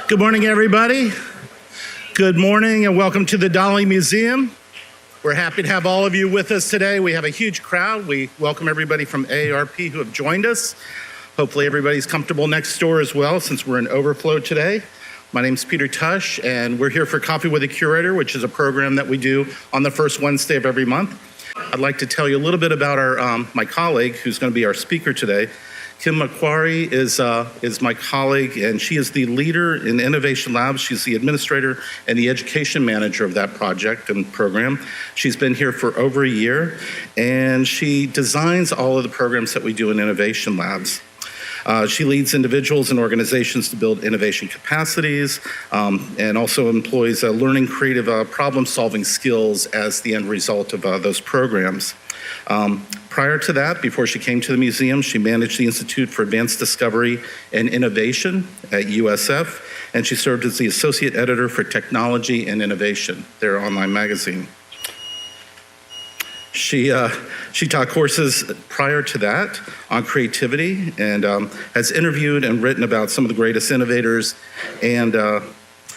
Good morning, everybody. Good morning and welcome to the Dali Museum. We're happy to have all of you with us today. We have a huge crowd. We welcome everybody from AARP who have joined us. Hopefully everybody's comfortable next door as well since we're in overflow today. My name's Peter Tush and we're here for Coffee with a Curator, which is a program that we do on the first Wednesday of every month. I'd like to tell you a little bit about my colleague who's going to be our speaker today. Kimberly Macuare is my colleague, and she is the leader in Innovation Labs. She's the administrator and the education manager of that project and program. She's been here for over a year, and she designs all of the programs that we do in Innovation Labs. She leads individuals and organizations to build innovation capacities and also employs learning creative problem-solving skills as the end result of those programs. Prior to that, before she came to the museum, she managed the Institute for Advanced Discovery and Innovation at USF, and she served as the Associate Editor for Technology and Innovation, their online magazine. She taught courses prior to that on creativity and has interviewed and written about some of the greatest innovators and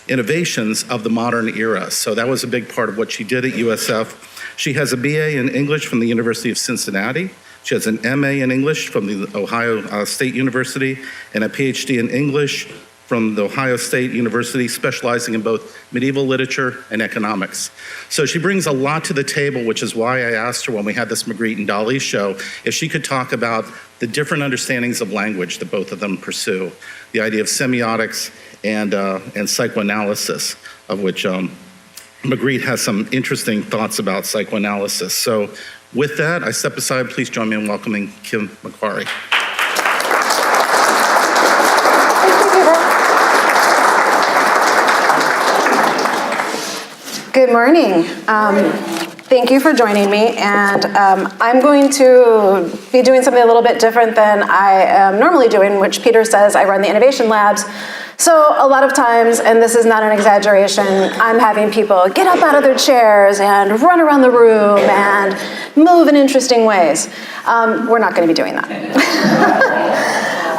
innovations of the modern era. So that was a big part of what she did at USF. She has a BA in English from the University of Cincinnati. She has an MA in English from the Ohio State University and a PhD in English from the Ohio State University, specializing in both medieval literature and economics. So she brings a lot to the table, which is why I asked her when we had this Magritte and Dali show, if she could talk about the different understandings of language that both of them pursue, the idea of semiotics and psychoanalysis, of which Magritte has some interesting thoughts about psychoanalysis. So with that, I step aside. Please join me in welcoming Kim Macuare. Good morning. Thank you for joining me, and I'm going to be doing something a little bit different than I am normally doing, which Peter says I run the Innovation Labs. So a lot of times, and this is not an exaggeration, I'm having people get up out of their chairs and run around the room and move in interesting ways. We're not going to be doing that.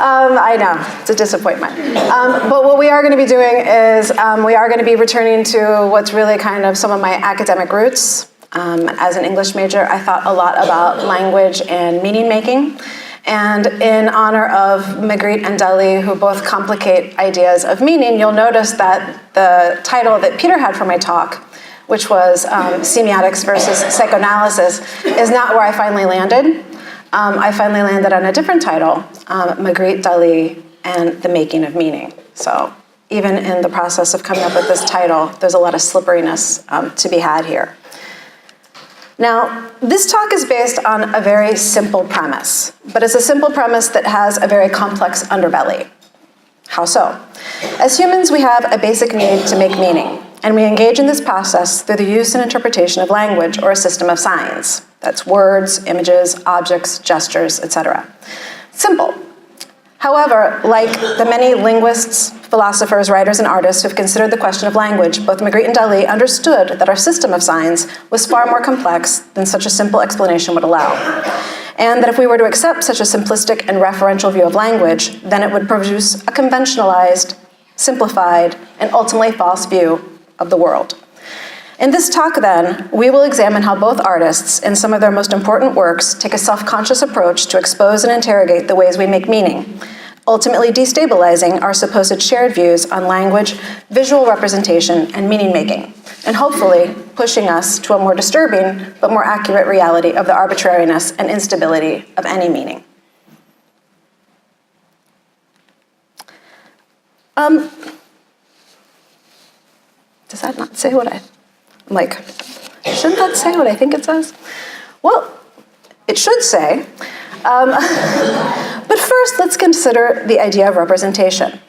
I know, it's a disappointment. But what we are going to be doing is we are going to be returning to what's really kind of some of my academic roots. As an English major, I thought a lot about language and meaning making. And in honor of Magritte and Dali, who both complicate ideas of meaning, you'll notice that the title that Peter had for my talk, which was Semiotics versus Psychoanalysis, is not where I finally landed. I finally landed on a different title, Magritte, Dali, and the Making of Meaning. So even in the process of coming up with this title, there's a lot of slipperiness to be had here. Now, this talk is based on a very simple premise, but it's a simple premise that has a very complex underbelly. How so? As humans, we have a basic need to make meaning, and we engage in this process through the use and interpretation of language or a system of signs. That's words, images, objects, gestures, etc. Simple. However, like the many linguists, philosophers, writers, and artists who've considered the question of language, both Magritte and Dali understood that our system of signs was far more complex than such a simple explanation would allow. And that if we were to accept such a simplistic and referential view of language, then it would produce a conventionalized, simplified, and ultimately false view of the world. In this talk, then, we will examine how both artists, in some of their most important works, take a self-conscious approach to expose and interrogate the ways we make meaning, ultimately destabilizing our supposed shared views on language, visual representation, and meaning-making, and hopefully pushing us to a more disturbing but more accurate reality of the arbitrariness and instability of any meaning. Does that not say what I'm like, shouldn't that say what I think it says? Well, it should say. But first, let's consider the idea of representation.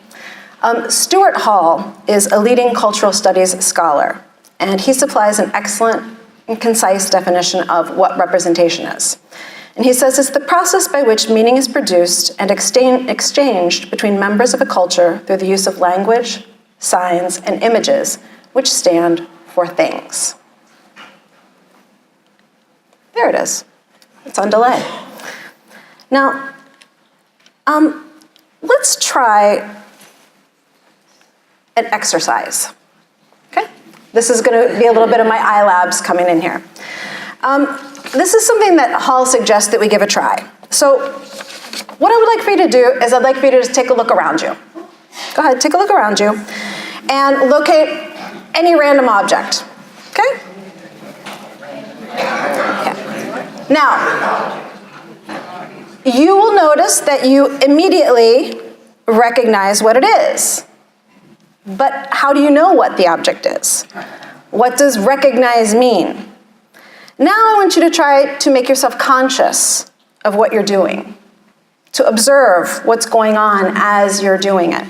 Stuart Hall is a leading cultural studies scholar, and he supplies an excellent and concise definition of what representation is. And he says it's the process by which meaning is produced and exchanged between members of a culture through the use of language, signs, and images, which stand for things. There it is. It's on delay. Now, let's try an exercise. Okay? This is going to be a little bit of my eye labs coming in here. This is something that Hall suggests that we give a try. So what I would like for you to do is I'd like for you to just take a look around you. Go ahead, take a look around you and locate any random object. Okay? Now, you will notice that you immediately recognize what it is. But how do you know what the object is? What does recognize mean? Now I want you to try to make yourself conscious of what you're doing, to observe what's going on as you're doing it.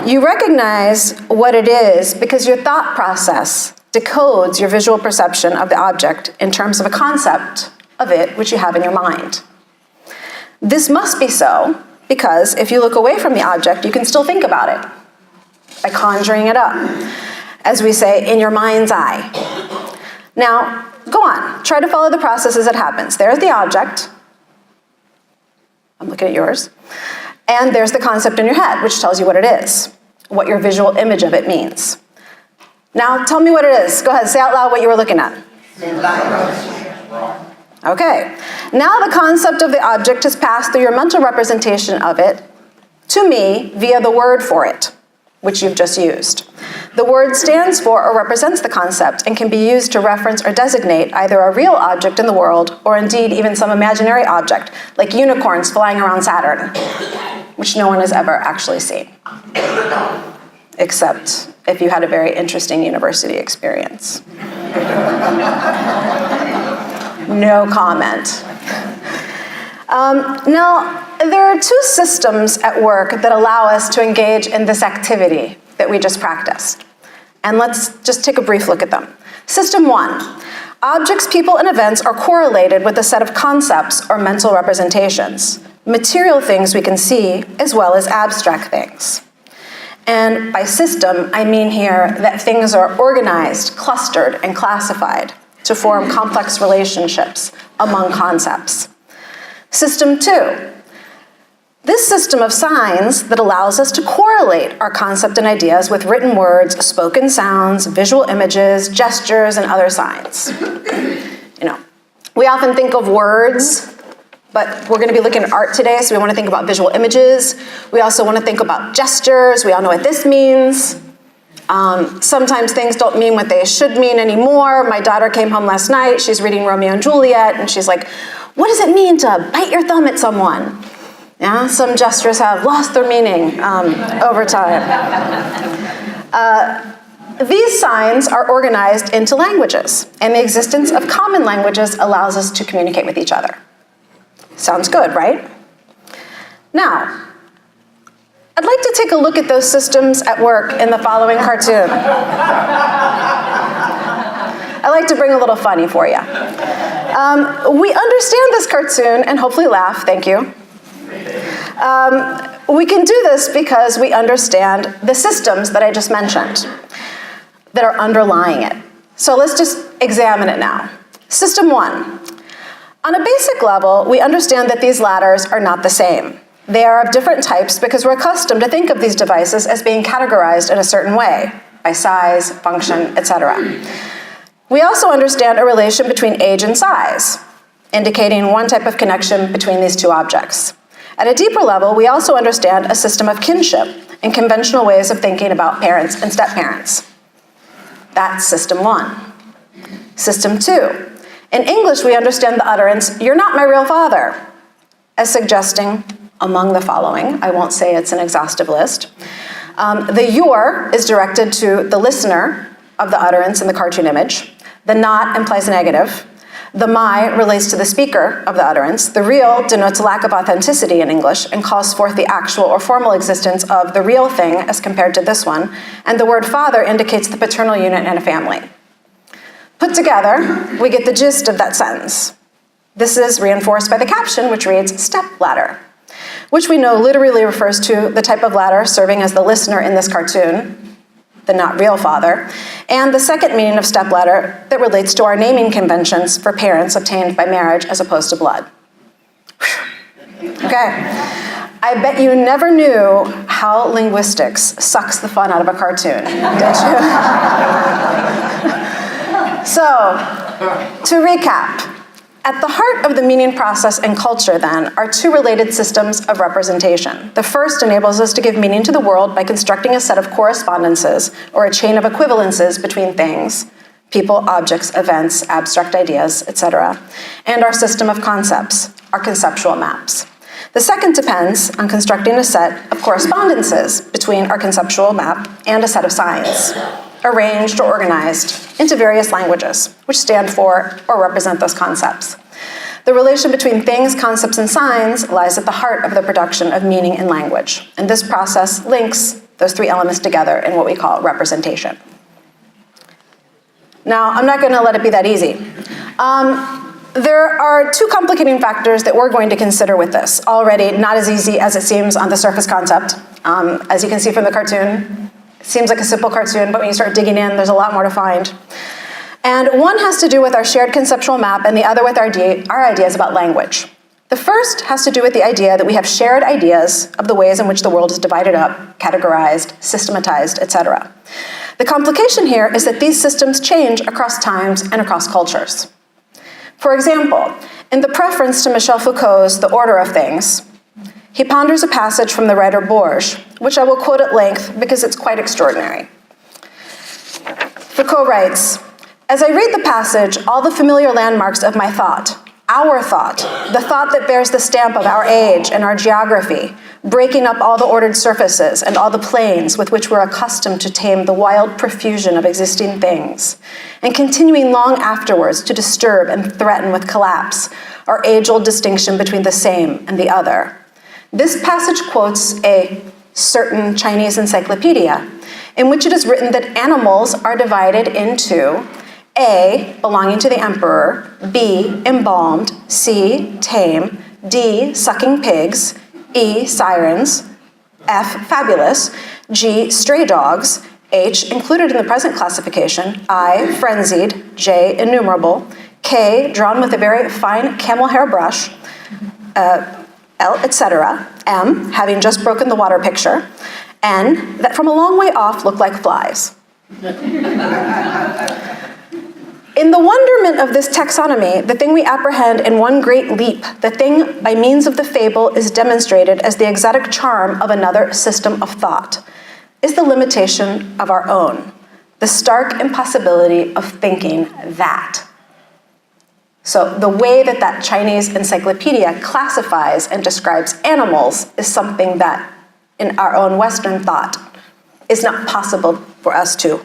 You recognize what it is because your thought process decodes your visual perception of the object in terms of a concept of it which you have in your mind. This must be so because if you look away from the object, you can still think about it by conjuring it up, as we say, in your mind's eye. Now, go on, try to follow the process as it happens. There's the object. I'm looking at yours. And there's the concept in your head, which tells you what it is, what your visual image of it means. Now, tell me what it is. Go ahead, say out loud what you were looking at. Okay. Now the concept of the object has passed through your mental representation of it to me via the word for it, which you've just used. The word stands for or represents the concept and can be used to reference or designate either a real object in the world or indeed even some imaginary object, like unicorns flying around Saturn, which no one has ever actually seen, except if you had a very interesting university experience. No comment. Now, there are two systems at work that allow us to engage in this activity that we just practiced. And let's just take a brief look at them. System one, objects, people, and events are correlated with a set of concepts or mental representations, material things we can see as well as abstract things. And by system, I mean here that things are organized, clustered, and classified to form complex relationships among concepts. System two, this system of signs that allows us to correlate our concept and ideas with written words, spoken sounds, visual images, gestures, and other signs. We often think of words, but we're going to be looking at art today, so we want to think about visual images. We also want to think about gestures. We all know what this means. Sometimes things don't mean what they should mean anymore. My daughter came home last night. She's reading Romeo and Juliet, and she's like, what does it mean to bite your thumb at someone? Yeah, some gestures have lost their meaning over time. These signs are organized into languages, and the existence of common languages allows us to communicate with each other. Sounds good, right? Now, I'd like to take a look at those systems at work in the following cartoon. I like to bring a little funny for you. We understand this cartoon and hopefully laugh, thank you. We can do this because we understand the systems that I just mentioned that are underlying it. So let's just examine it now. System one. On a basic level, we understand that these ladders are not the same. They are of different types because we're accustomed to think of these devices as being categorized in a certain way, by size, function, etc. We also understand a relation between age and size, indicating one type of connection between these two objects. At a deeper level, we also understand a system of kinship and conventional ways of thinking about parents and step-parents. That's system one. System two. In English, we understand the utterance, "You're not my real father," as suggesting, among the following, I won't say it's an exhaustive list. The "your" is directed to the listener of the utterance in the cartoon image. The "not" implies a negative. The "my" relates to the speaker of the utterance. The "real" denotes a lack of authenticity in English and calls forth the actual or formal existence of the real thing as compared to this one. And the word "father" indicates the paternal unit in a family. Put together, we get the gist of that sentence. This is reinforced by the caption, which reads, "step ladder," which we know literally refers to the type of ladder serving as the listener in this cartoon, the not real father, and the second meaning of stepladder that relates to our naming conventions for parents obtained by marriage as opposed to blood. Okay. I bet you never knew how linguistics sucks the fun out of a cartoon, did you? So, to recap, at the heart of the meaning process and culture, then, are two related systems of representation. The first enables us to give meaning to the world by constructing a set of correspondences or a chain of equivalences between things, people, objects, events, abstract ideas, etc., and our system of concepts, our conceptual maps. The second depends on constructing a set of correspondences between our conceptual map and a set of signs, arranged or organized into various languages, which stand for or represent those concepts. The relation between things, concepts, and signs lies at the heart of the production of meaning in language, and this process links those three elements together in what we call representation. Now, I'm not going to let it be that easy. There are two complicating factors that we're going to consider with this. Already, not as easy as it seems on the surface concept. As you can see from the cartoon, it seems like a simple cartoon, but when you start digging in, there's a lot more to find. And one has to do with our shared conceptual map, and the other with our ideas about language. The first has to do with the idea that we have shared ideas of the ways in which the world is divided up, categorized, systematized, etc. The complication here is that these systems change across times and across cultures. For example, in the preference to Michel Foucault's The Order of Things, he ponders a passage from the writer Bourges, which I will quote at length because it's quite extraordinary. Foucault writes, "As I read the passage, all the familiar landmarks of my thought, our thought, the thought that bears the stamp of our age and our geography, breaking up all the ordered surfaces and all the planes with which we're accustomed to tame the wild profusion of existing things, and continuing long afterwards to disturb and threaten with collapse our age-old distinction between the same and the other." This passage quotes a certain Chinese encyclopedia in which it is written that animals are divided into A, belonging to the emperor, B, embalmed, C, tame, D, sucking pigs, E, sirens, F, fabulous, G, stray dogs, H, included in the present classification, I, frenzied, J, innumerable, K, drawn with a very fine camel hair brush, L, etc., M, having just broken the water picture, N, that from a long way off look like flies. In the wonderment of this taxonomy, the thing we apprehend in one great leap, the thing by means of the fable is demonstrated as the exotic charm of another system of thought, is the limitation of our own, the stark impossibility of thinking that. So the way that that Chinese encyclopedia classifies and describes animals is something that, in our own Western thought, is not possible for us to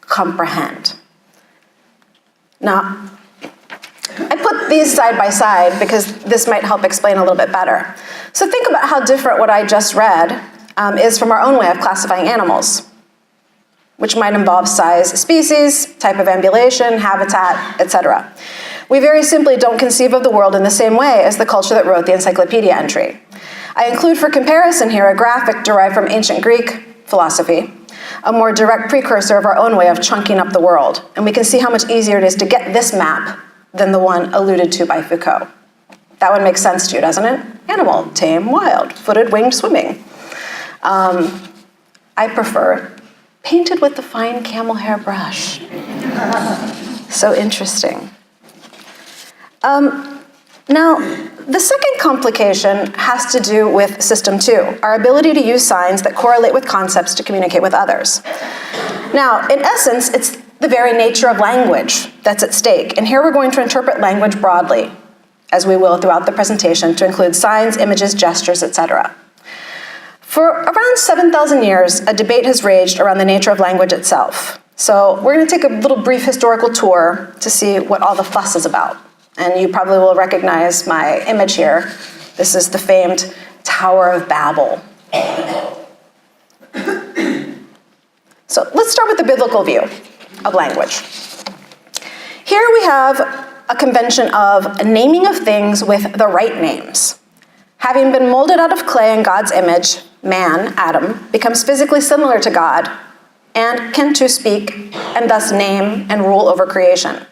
comprehend. Now, I put these side by side because this might help explain a little bit better. So think about how different what I just read is from our own way of classifying animals, which might involve size, species, type of ambulation, habitat, etc. We very simply don't conceive of the world in the same way as the culture that wrote the encyclopedia entry. I include for comparison here a graphic derived from ancient Greek philosophy, a more direct precursor of our own way of chunking up the world. And we can see how much easier it is to get this map than the one alluded to by Foucault. That one makes sense to you, doesn't it? Animal, tame, wild, footed, winged, swimming. I prefer painted with the fine camel hair brush. So interesting. Now, the second complication has to do with system 2, our ability to use signs that correlate with concepts to communicate with others. Now, in essence, it's the very nature of language that's at stake, and here we're going to interpret language broadly, as we will throughout the presentation, to include signs, images, gestures, etc. For around 7,000 years, a debate has raged around the nature of language itself. So we're going to take a little brief historical tour to see what all the fuss is about. And you probably will recognize my image here. This is the famed Tower of Babel. So let's start with the biblical view of language. Here we have a convention of naming of things with the right names. Having been molded out of clay in God's image, man, Adam, becomes physically similar to God and can too speak and thus name and rule over creation.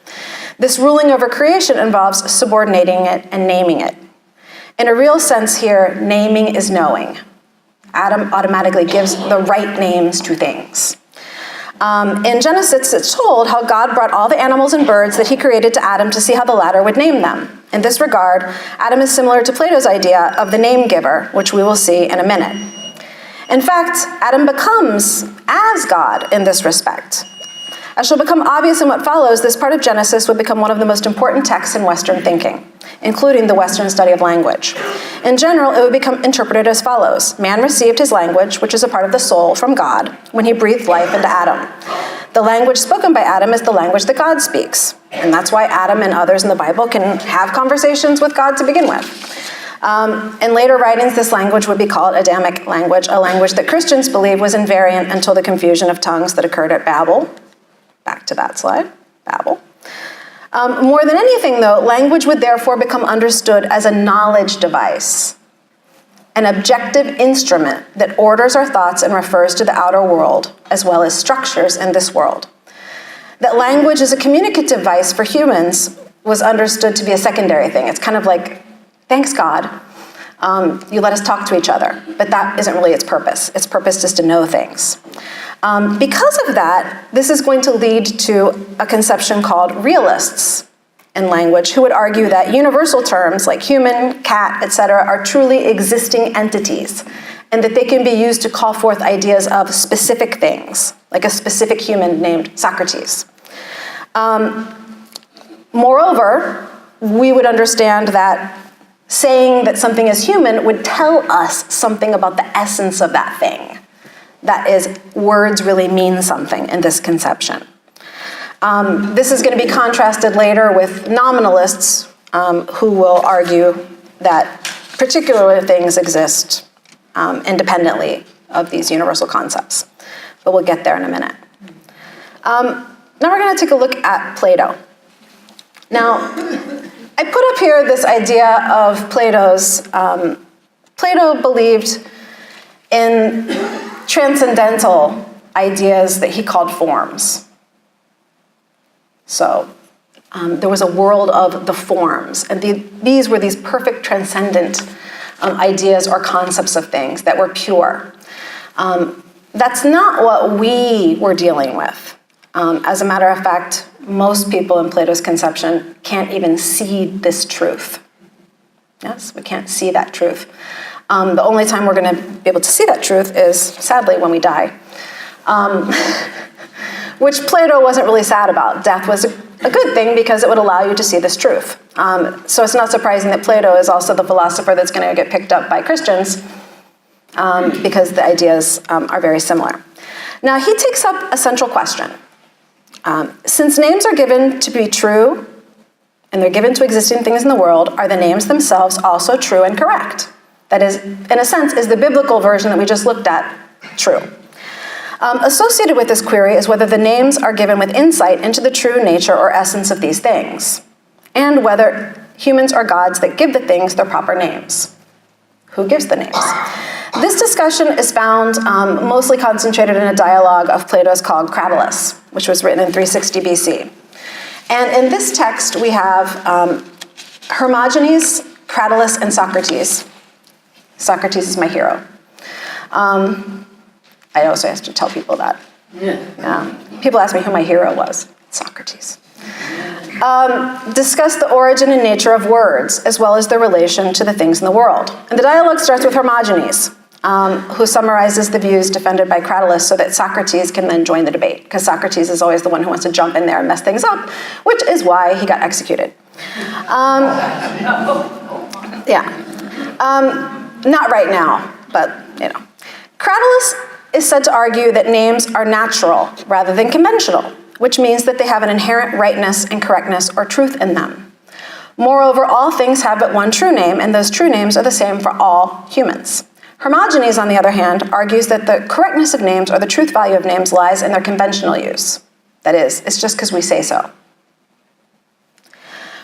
This ruling over creation involves subordinating it and naming it. In a real sense here, naming is knowing. Adam automatically gives the right names to things. In Genesis, it's told how God brought all the animals and birds that he created to Adam to see how the latter would name them. In this regard, Adam is similar to Plato's idea of the name giver, which we will see in a minute. In fact, Adam becomes as God in this respect. As shall become obvious in what follows, this part of Genesis would become one of the most important texts in Western thinking, including the Western study of language. In general, it would become interpreted as follows. Man received his language, which is a part of the soul, from God, when he breathed life into Adam. The language spoken by Adam is the language that God speaks. And that's why Adam and others in the Bible can have conversations with God to begin with. In later writings, this language would be called Adamic language, a language that Christians believe was invariant until the confusion of tongues that occurred at Babel. Back to that slide, Babel. More than anything, though, language would therefore become understood as a knowledge device, an objective instrument that orders our thoughts and refers to the outer world, as well as structures in this world. That language as a communicative device for humans was understood to be a secondary thing. It's kind of like, thanks, God, you let us talk to each other. But that isn't really its purpose. Its purpose is to know things. Because of that, this is going to lead to a conception called realists in language, who would argue that universal terms like human, cat, etc., are truly existing entities, and that they can be used to call forth ideas of specific things, like a specific human named Socrates. Moreover, we would understand that saying that something is human would tell us something about the essence of that thing. That is, words really mean something in this conception. This is going to be contrasted later with nominalists who will argue that particular things exist independently of these universal concepts. But we'll get there in a minute. Now we're going to take a look at Plato. Now, I put up here this idea of Plato's. Plato believed in transcendental ideas that he called forms. So there was a world of the forms, and these were these perfect transcendent ideas or concepts of things that were pure. That's not what we were dealing with. As a matter of fact, most people in Plato's conception can't even see this truth. Yes, we can't see that truth. The only time we're going to be able to see that truth is, sadly, when we die, which Plato wasn't really sad about. Death was a good thing because it would allow you to see this truth. So it's not surprising that Plato is also the philosopher that's going to get picked up by Christians because the ideas are very similar. Now, he takes up a central question. Since names are given to be true, and they're given to existing things in the world, are the names themselves also true and correct? That is, in a sense, is the biblical version that we just looked at true? Associated with this query is whether the names are given with insight into the true nature or essence of these things, and whether humans are gods that give the things their proper names. Who gives the names? This discussion is found mostly concentrated in a dialogue of Plato's called Curatorial, which was written in 360 BC. And in this text, we have Hermogenes, Cratylus, and Socrates. Socrates is my hero. I also have to tell people that. People ask me who my hero was. Socrates. Discuss the origin and nature of words, as well as their relation to the things in the world. And the dialogue starts with Hermogenes, who summarizes the views defended by Cratylus so that Socrates can then join the debate, because Socrates is always the one who wants to jump in there and mess things up, which is why he got executed. Not right now, but you know. Cratylus is said to argue that names are natural rather than conventional, which means that they have an inherent rightness and correctness or truth in them. Moreover, all things have but one true name, and those true names are the same for all humans. Hermogenes, on the other hand, argues that the correctness of names or the truth value of names lies in their conventional use. That is, it's just because we say so.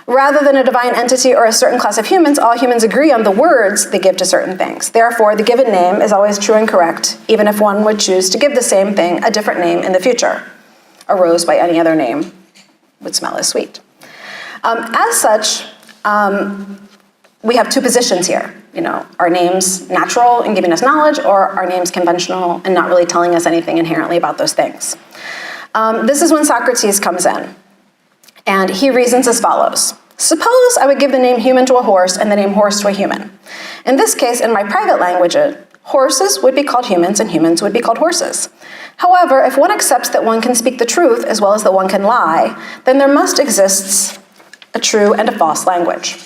Rather than a divine entity or a certain class of humans, all humans agree on the words they give to certain things. Therefore, the given name is always true and correct, even if one would choose to give the same thing a different name in the future. A rose by any other name would smell as sweet. As such, we have two positions here. Are names natural in giving us knowledge, or are names conventional and not really telling us anything inherently about those things? This is when Socrates comes in, and he reasons as follows. Suppose I would give the name human to a horse and the name horse to a human. In this case, in my private language, horses would be called humans and humans would be called horses. However, if one accepts that one can speak the truth as well as that one can lie, then there must exist a true and a false language.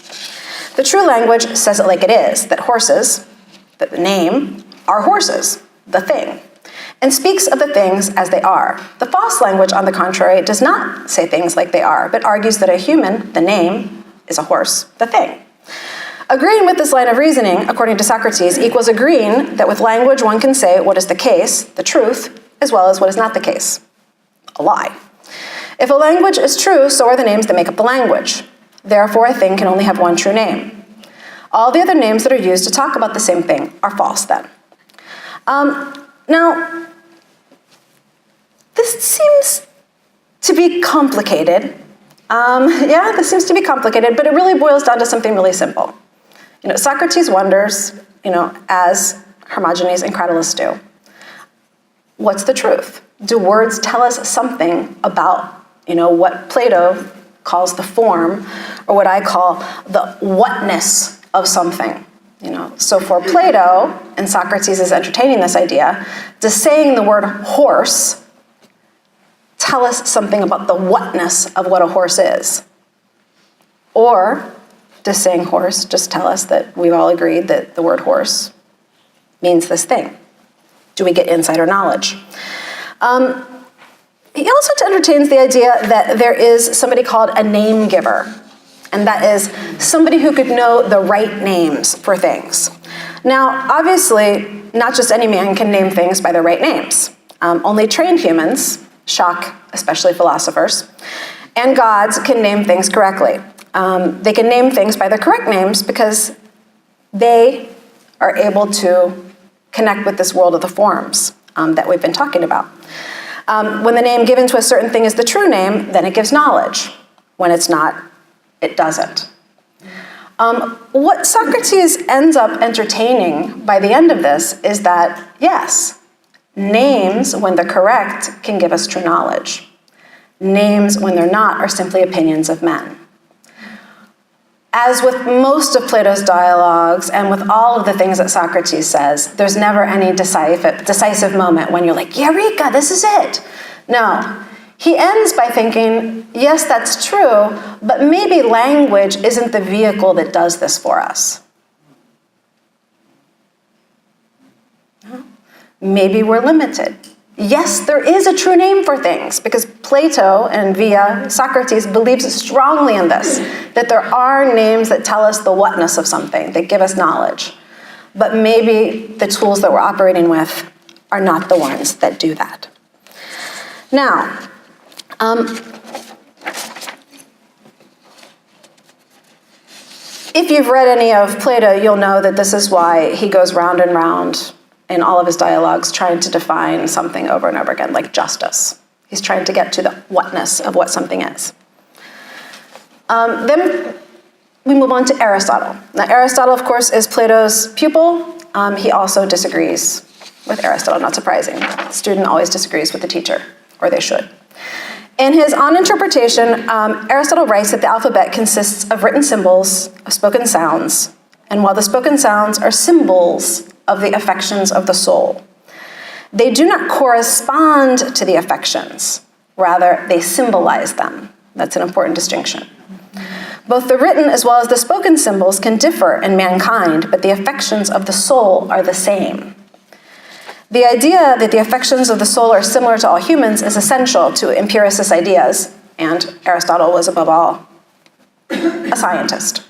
The true language says it like it is, that horses, that the name, are horses, the thing, and speaks of the things as they are. The false language, on the contrary, does not say things like they are, but argues that a human, the name, is a horse, the thing. Agreeing with this line of reasoning, according to Socrates, equals agreeing that with language one can say what is the case, the truth, as well as what is not the case, a lie. If a language is true, so are the names that make up the language. Therefore, a thing can only have one true name. All the other names that are used to talk about the same thing are false then. Now, this seems to be complicated. This seems to be complicated, but it really boils down to something really simple. Socrates wonders, as Hermogenes and Cratylus do, what's the truth? Do words tell us something about, what Plato calls the form, or what I call the whatness of something? So for Plato, and Socrates is entertaining this idea, does saying the word horse tell us something about the whatness of what a horse is? Or does saying horse just tell us that we've all agreed that the word horse means this thing? Do we get insider knowledge? He also entertains the idea that there is somebody called a name giver, and that is somebody who could know the right names for things. Now, obviously, not just any man can name things by their right names. Only trained humans, shock especially philosophers, and gods can name things correctly. They can name things by their correct names because they are able to connect with this world of the forms that we've been talking about. When the name given to a certain thing is the true name, then it gives knowledge. When it's not, it doesn't. What Socrates ends up entertaining by the end of this is that, yes, names, when they're correct, can give us true knowledge. Names, when they're not, are simply opinions of men. As with most of Plato's dialogues, and with all of the things that Socrates says, there's never any decisive moment when you're like, Eureka, this is it. No. He ends by thinking, yes, that's true, but maybe language isn't the vehicle that does this for us. Maybe we're limited. Yes, there is a true name for things, because Plato, and via Socrates, believes strongly in this, that there are names that tell us the whatness of something, that give us knowledge. But maybe the tools that we're operating with are not the ones that do that. Now, if you've read any of Plato, you'll know that this is why he goes round and round in all of his dialogues trying to define something over and over again, like justice. He's trying to get to the whatness of what something is. Then we move on to Aristotle. Now, Aristotle, of course, is Plato's pupil. He also disagrees with Aristotle, not surprising. The student always disagrees with the teacher, or they should. In his On Interpretation, Aristotle writes that the alphabet consists of written symbols, of spoken sounds, and while the spoken sounds are symbols of the affections of the soul, they do not correspond to the affections. Rather, they symbolize them. That's an important distinction. Both the written as well as the spoken symbols can differ in mankind, but the affections of the soul are the same. The idea that the affections of the soul are similar to all humans is essential to empiricist ideas, and Aristotle was above all a scientist.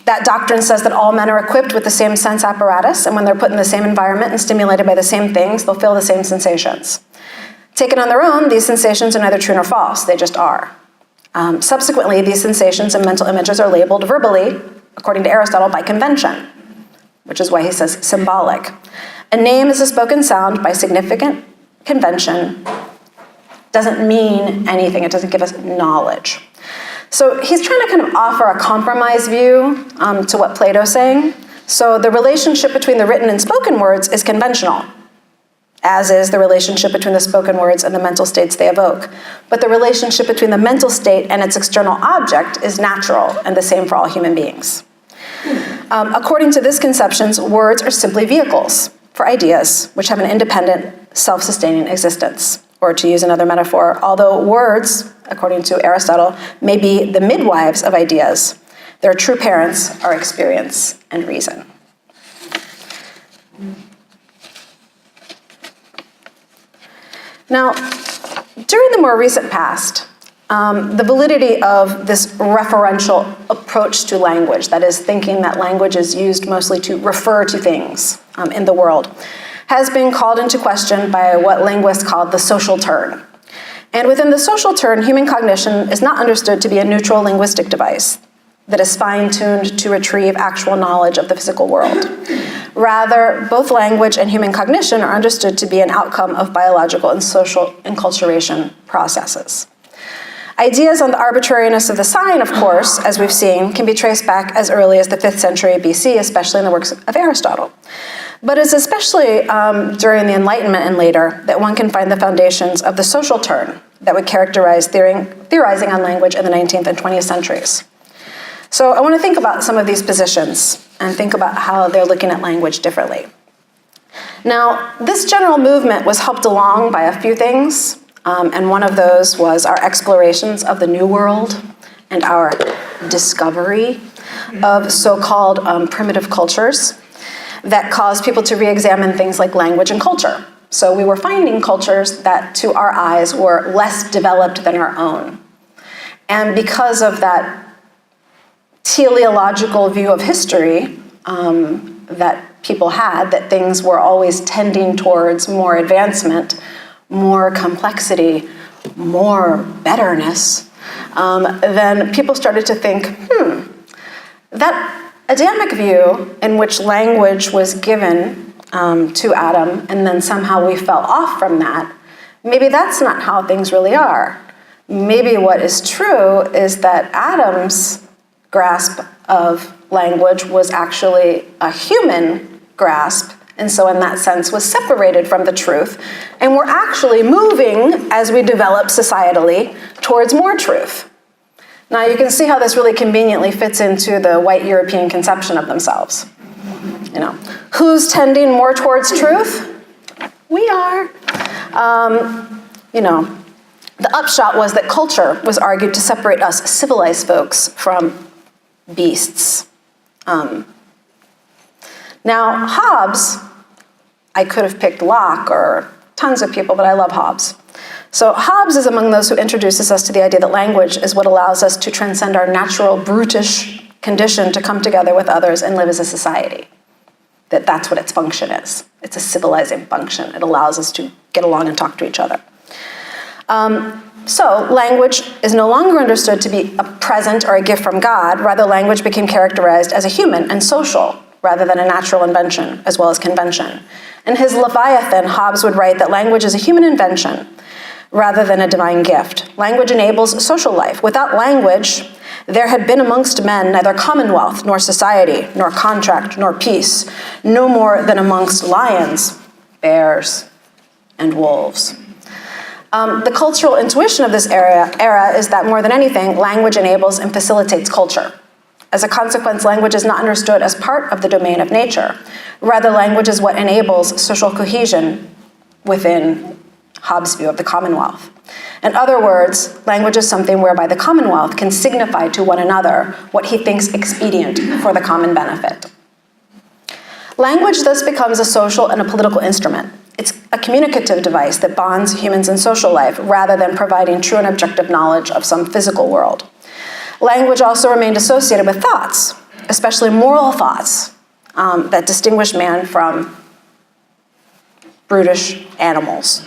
That doctrine says that all men are equipped with the same sense apparatus, and when they're put in the same environment and stimulated by the same things, they'll feel the same sensations. Taken on their own, these sensations are neither true nor false, they just are. Subsequently, these sensations and mental images are labeled verbally, according to Aristotle, by convention, which is why he says symbolic. A name is a spoken sound by significant convention, doesn't mean anything, it doesn't give us knowledge. So he's trying to kind of offer a compromise view to what Plato's saying. So the relationship between the written and spoken words is conventional, as is the relationship between the spoken words and the mental states they evoke. But the relationship between the mental state and its external object is natural, and the same for all human beings. According to this conception, words are simply vehicles for ideas which have an independent, self-sustaining existence. Or to use another metaphor, although words, according to Aristotle, may be the midwives of ideas, their true parents are experience and reason. Now, during the more recent past, the validity of this referential approach to language, that is, thinking that language is used mostly to refer to things in the world, has been called into question by what linguists call the social turn. And within the social turn, human cognition is not understood to be a neutral linguistic device that is fine-tuned to retrieve actual knowledge of the physical world. Rather, both language and human cognition are understood to be an outcome of biological and social enculturation processes. Ideas on the arbitrariness of the sign, of course, as we've seen, can be traced back as early as the 5th century BC, especially in the works of Aristotle. But it's especially during the Enlightenment and later that one can find the foundations of the social turn that would characterize theorizing on language in the 19th and 20th centuries. So I want to think about some of these positions and think about how they're looking at language differently. Now, this general movement was helped along by a few things, and one of those was our explorations of the New World and our discovery of so-called primitive cultures that caused people to re-examine things like language and culture. So we were finding cultures that, to our eyes, were less developed than our own. And because of that teleological view of history that people had, that things were always tending towards more advancement, more complexity, more betterness, then people started to think, that Adamic view in which language was given to Adam and then somehow we fell off from that, maybe that's not how things really are. Maybe what is true is that Adam's grasp of language was actually a human grasp, and so in that sense was separated from the truth, and we're actually moving, as we develop societally, towards more truth. Now you can see how this really conveniently fits into the white European conception of themselves. You know, who's tending more towards truth? We are. You know, the upshot was that culture was argued to separate us civilized folks from beasts. Now Hobbes, I could have picked Locke or tons of people, but I love Hobbes. So Hobbes is among those who introduces us to the idea that language is what allows us to transcend our natural brutish condition to come together with others and live as a society. That's what its function is. It's a civilizing function. It allows us to get along and talk to each other. So language is no longer understood to be a present or a gift from God. Rather, language became characterized as a human and social rather than a natural invention, as well as convention. In his Leviathan, Hobbes would write that language is a human invention rather than a divine gift. Language enables social life. Without language, there had been amongst men neither commonwealth, nor society, nor contract, nor peace, no more than amongst lions, bears, and wolves. The cultural intuition of this era is that more than anything, language enables and facilitates culture. As a consequence, language is not understood as part of the domain of nature. Rather, language is what enables social cohesion within Hobbes' view of the Commonwealth. In other words, language is something whereby the Commonwealth can signify to one another what he thinks expedient for the common benefit. Language thus becomes a social and a political instrument. It's a communicative device that bonds humans in social life rather than providing true and objective knowledge of some physical world. Language also remained associated with thoughts, especially moral thoughts, that distinguish man from brutish animals.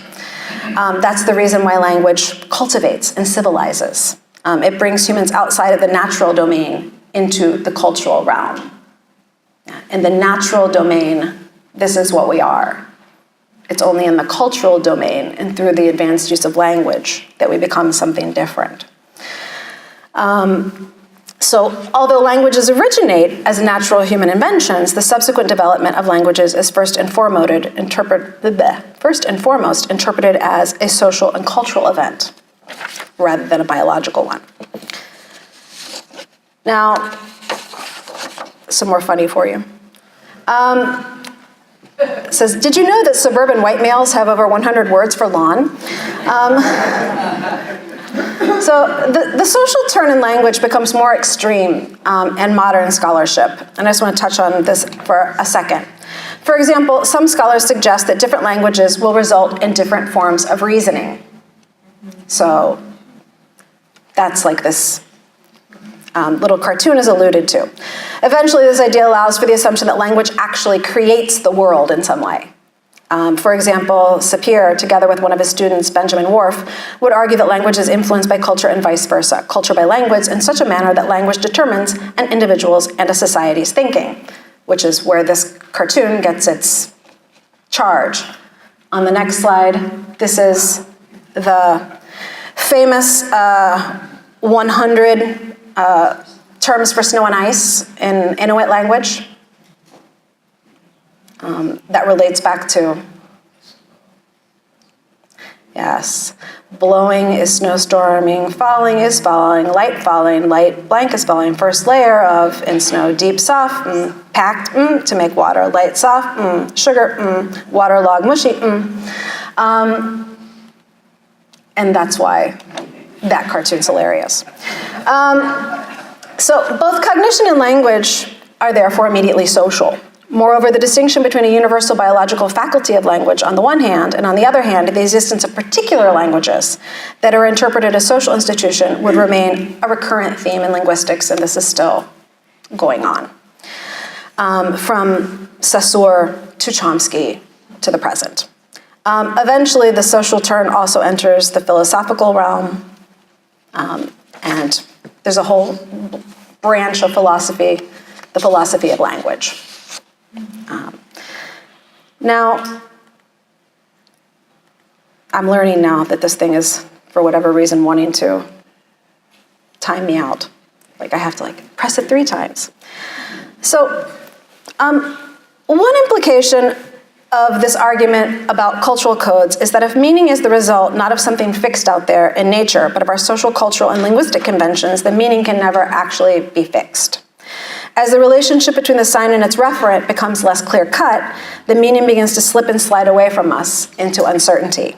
That's the reason why language cultivates and civilizes. It brings humans outside of the natural domain into the cultural realm. In the natural domain, this is what we are. It's only in the cultural domain and through the advanced use of language that we become something different. So although languages originate as natural human inventions, the subsequent development of languages is first and foremost interpreted as a social and cultural event rather than a biological one. Now, some more funny for you. It says, did you know that suburban white males have over 100 words for lawn? So the social turn in language becomes more extreme in modern scholarship, and I just want to touch on this for a second. For example, some scholars suggest that different languages will result in different forms of reasoning. So that's like this little cartoon is alluded to. Eventually, this idea allows for the assumption that language actually creates the world in some way. For example, Sapir, together with one of his students, Benjamin Whorf, would argue that language is influenced by culture and vice versa, culture by language, in such a manner that language determines an individual's and a society's thinking, which is where this cartoon gets its charge. On the next slide, this is the famous 100 terms for snow and ice in Inuit language. That relates back to, yes, blowing is snowstorming, falling is falling, light blank is falling, first layer of in snow, deep soft, packed, to make water, light soft, sugar, waterlog mushy, and that's why that cartoon's hilarious. So both cognition and language are therefore immediately social. Moreover, the distinction between a universal biological faculty of language on the one hand, and on the other hand, the existence of particular languages that are interpreted as social institution would remain a recurrent theme in linguistics, and this is still going on. From Saussure to Chomsky to the present. Eventually, the social turn also enters the philosophical realm, and there's a whole branch of philosophy, the philosophy of language. Now, I'm learning now that this thing is, for whatever reason, wanting to time me out. Like I have to press it 3 times. So, one implication of this argument about cultural codes is that if meaning is the result not of something fixed out there in nature, but of our social, cultural, and linguistic conventions, then meaning can never actually be fixed. As the relationship between the sign and its referent becomes less clear-cut, the meaning begins to slip and slide away from us into uncertainty.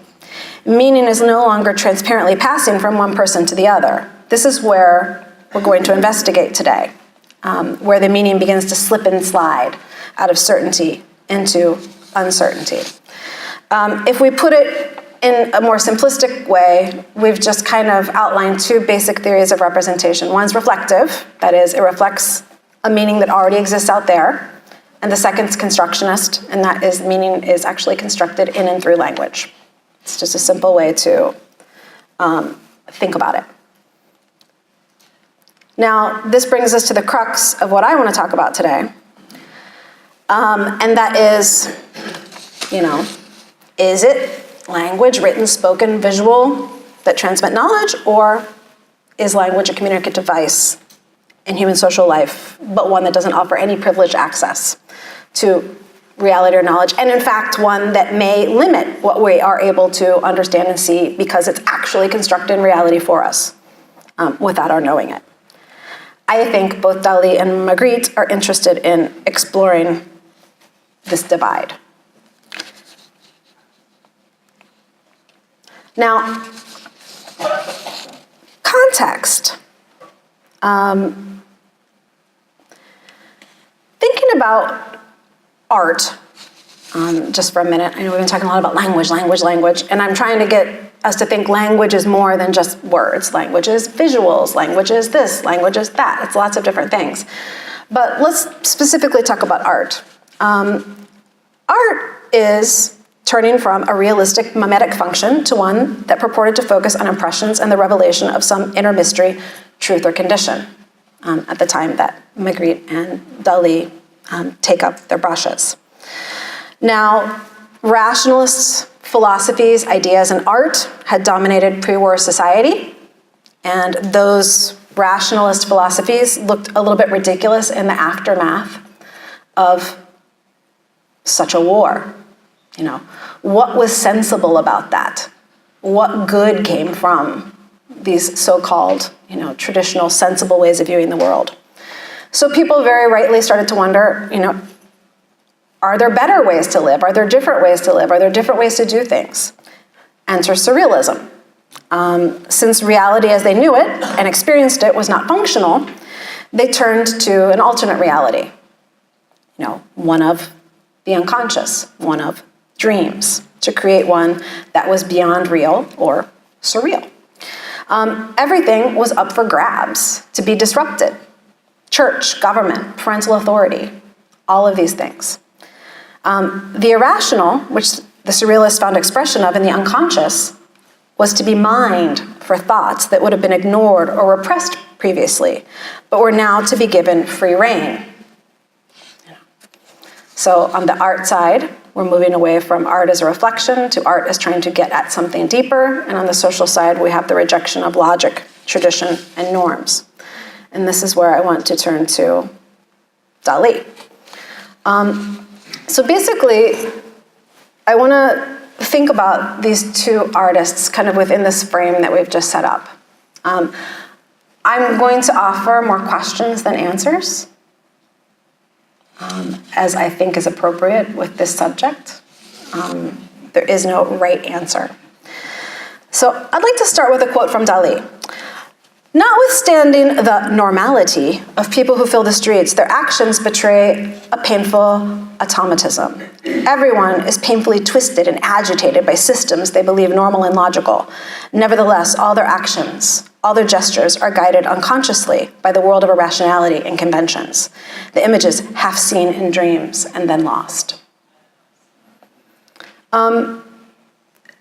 Meaning is no longer transparently passing from one person to the other. This is where we're going to investigate today, where the meaning begins to slip and slide out of certainty into uncertainty. If we put it in a more simplistic way, we've just kind of outlined 2 basic theories of representation. One's reflective, that is, it reflects a meaning that already exists out there, and the second's constructionist, and that is meaning is actually constructed in and through language. It's just a simple way to think about it. Now, this brings us to the crux of what I want to talk about today, and that is, is it language, written, spoken, visual, that transmit knowledge, or is language a communicative device in human social life, but one that doesn't offer any privileged access to reality or knowledge, and in fact, one that may limit what we are able to understand and see because it's actually constructed in reality for us without our knowing it. I think both Dali and Magritte are interested in exploring this divide. Now, context. Thinking about art, just for a minute. I know we've been talking a lot about language, and I'm trying to get us to think language is more than just words. Language is visuals, language is this, language is that. It's lots of different things. But let's specifically talk about art. Art is turning from a realistic mimetic function to one that purported to focus on impressions and the revelation of some inner mystery, truth, or condition at the time that Magritte and Dali take up their brushes. Now, rationalists, philosophies, ideas, and art had dominated pre-war society, and those rationalist philosophies looked a little bit ridiculous in the aftermath of such a war. You know, what was sensible about that? What good came from these so-called, you know, traditional sensible ways of viewing the world? So people very rightly started to wonder, you know, are there better ways to live? Are there different ways to live? Are there different ways to do things? Enter surrealism. Since reality as they knew it and experienced it was not functional, they turned to an alternate reality. You know, one of the unconscious, one of dreams, to create one that was beyond real or surreal. Everything was up for grabs to be disrupted. Church, government, parental authority, all of these things. The irrational, which the surrealists found expression of in the unconscious, was to be mined for thoughts that would have been ignored or repressed previously, but were now to be given free rein. So on the art side, we're moving away from art as a reflection to art as trying to get at something deeper, and on the social side, we have the rejection of logic, tradition, and norms. And this is where I want to turn to Dali. So basically, I want to think about these two artists kind of within this frame that we've just set up. I'm going to offer more questions than answers, as I think is appropriate with this subject. There is no right answer. So I'd like to start with a quote from Dali. Notwithstanding the normality of people who fill the streets, their actions betray a painful automatism. Everyone is painfully twisted and agitated by systems they believe normal and logical. Nevertheless, all their actions, all their gestures are guided unconsciously by the world of irrationality and conventions, the images half seen in dreams and then lost.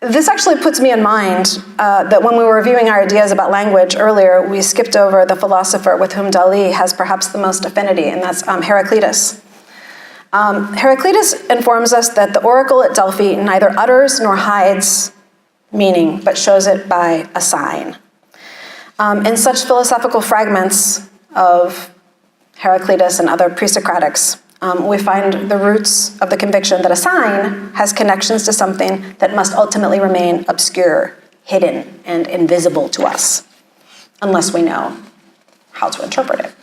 This actually puts me in mind that when we were reviewing our ideas about language earlier, we skipped over the philosopher with whom Dali has perhaps the most affinity, and that's Heraclitus. Heraclitus informs us that the oracle at Delphi neither utters nor hides meaning, but shows it by a sign. In such philosophical fragments of Heraclitus and other pre-Socratics, we find the roots of the conviction that a sign has connections to something that must ultimately remain obscure, hidden, and invisible to us, unless we know how to interpret it.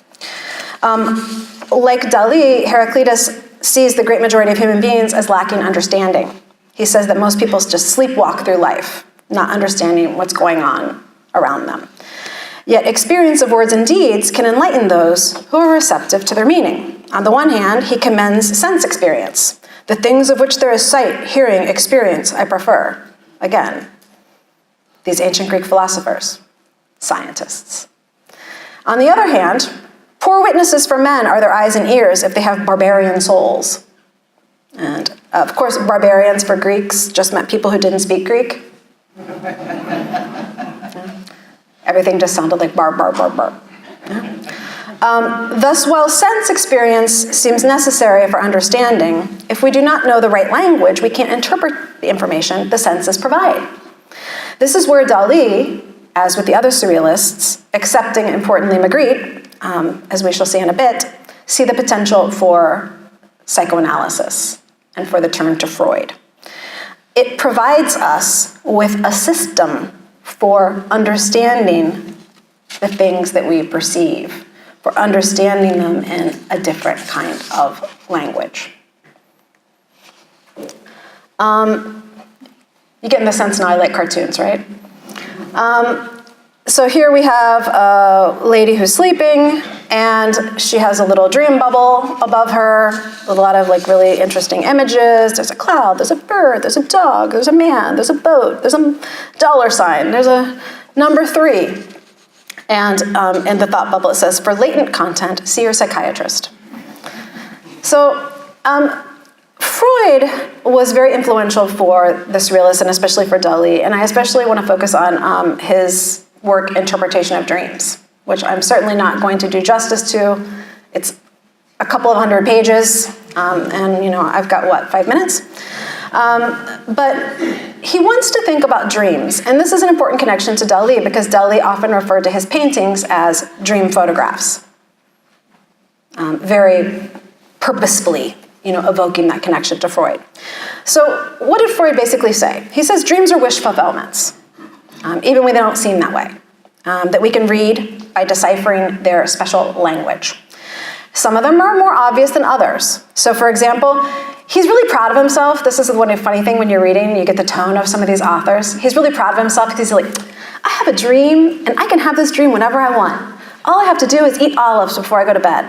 Like Dali, Heraclitus sees the great majority of human beings as lacking understanding. He says that most people just sleepwalk through life, not understanding what's going on around them. Yet experience of words and deeds can enlighten those who are receptive to their meaning. On the one hand, he commends sense experience. The things of which there is sight, hearing, experience, I prefer. Again, these ancient Greek philosophers, scientists. On the other hand, poor witnesses for men are their eyes and ears if they have barbarian souls. And of course, barbarians for Greeks just meant people who didn't speak Greek. Everything just sounded like bar, bar, bar, bar. Thus, while sense experience seems necessary for understanding, if we do not know the right language, we can't interpret the information the senses provide. This is where Dali, as with the other surrealists, accepting importantly Magritte, as we shall see in a bit, see the potential for psychoanalysis and for the turn to Freud. It provides us with a system for understanding the things that we perceive, for understanding them in a different kind of language. You get in the sense now I like cartoons, right? So here we have a lady who's sleeping, and she has a little dream bubble above her with a lot of like really interesting images. There's a cloud, there's a bird, there's a dog, there's a man, there's a boat, there's a dollar sign, there's a number 3. And in the thought bubble it says, for latent content, see your psychiatrist. So Freud was very influential for the surrealists and especially for Dali, and I especially want to focus on his work, Interpretation of Dreams, which I'm certainly not going to do justice to. It's a couple of 100 pages, and I've got, 5 minutes? But he wants to think about dreams. And this is an important connection to Dali because Dali often referred to his paintings as dream photographs. Very purposefully, evoking that connection to Freud. So what did Freud basically say? He says dreams are wish fulfillments, even when they don't seem that way, that we can read by deciphering their special language. Some of them are more obvious than others. So for example, he's really proud of himself. This is one funny thing when you're reading, you get the tone of some of these authors. He's really proud of himself because he's like, I have a dream and I can have this dream whenever I want. All I have to do is eat olives before I go to bed.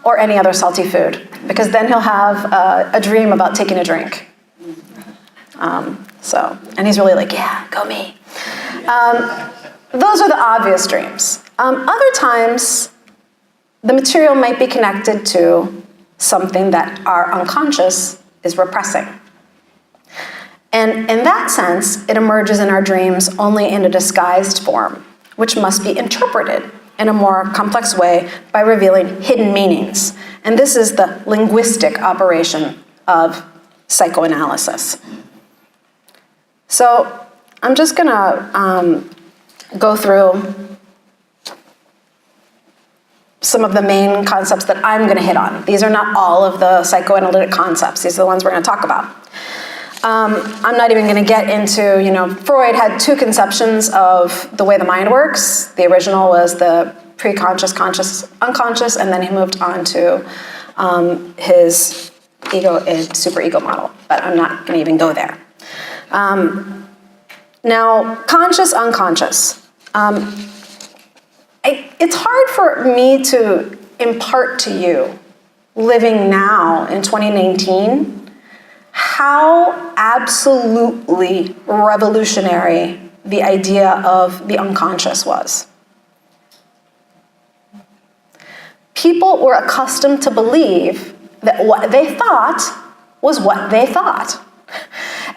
Or any other salty food, because then he'll have a dream about taking a drink. And he's really like, yeah, go me. Those are the obvious dreams. Other times, the material might be connected to something that our unconscious is repressing. And in that sense, it emerges in our dreams only in a disguised form, which must be interpreted in a more complex way by revealing hidden meanings. And this is the linguistic operation of psychoanalysis. So I'm just gonna go through some of the main concepts that I'm gonna hit on. These are not all of the psychoanalytic concepts. These are the ones we're gonna talk about. I'm not even gonna get into, Freud had two conceptions of the way the mind works. The original was the pre-conscious, conscious, unconscious, and then he moved on to his ego and superego model, but I'm not gonna even go there. Now, conscious, unconscious. It's hard for me to impart to you, living now in 2019, how absolutely revolutionary the idea of the unconscious was. People were accustomed to believe that what they thought was what they thought.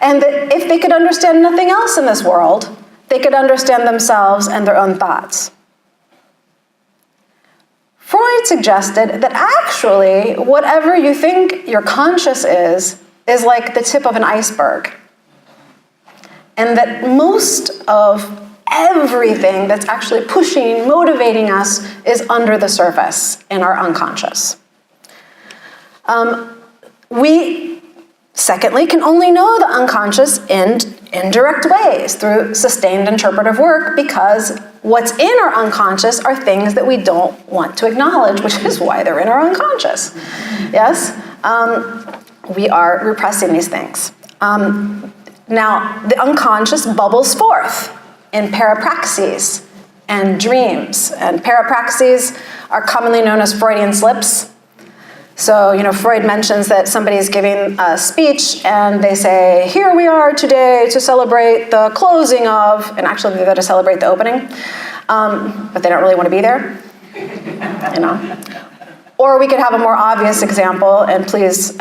And that if they could understand nothing else in this world, they could understand themselves and their own thoughts. Freud suggested that actually, whatever you think your conscious is like the tip of an iceberg. And that most of everything that's actually pushing, motivating us is under the surface in our unconscious. We, secondly, can only know the unconscious in indirect ways through sustained interpretive work because what's in our unconscious are things that we don't want to acknowledge, which is why they're in our unconscious. Yes? We are repressing these things. Now, the unconscious bubbles forth in parapraxes and dreams. And parapraxes are commonly known as Freudian slips. So, Freud mentions that somebody is giving a speech and they say, here we are today to celebrate the closing of, and actually they're there to celebrate the opening, but they don't really want to be there, Or we could have a more obvious example, and please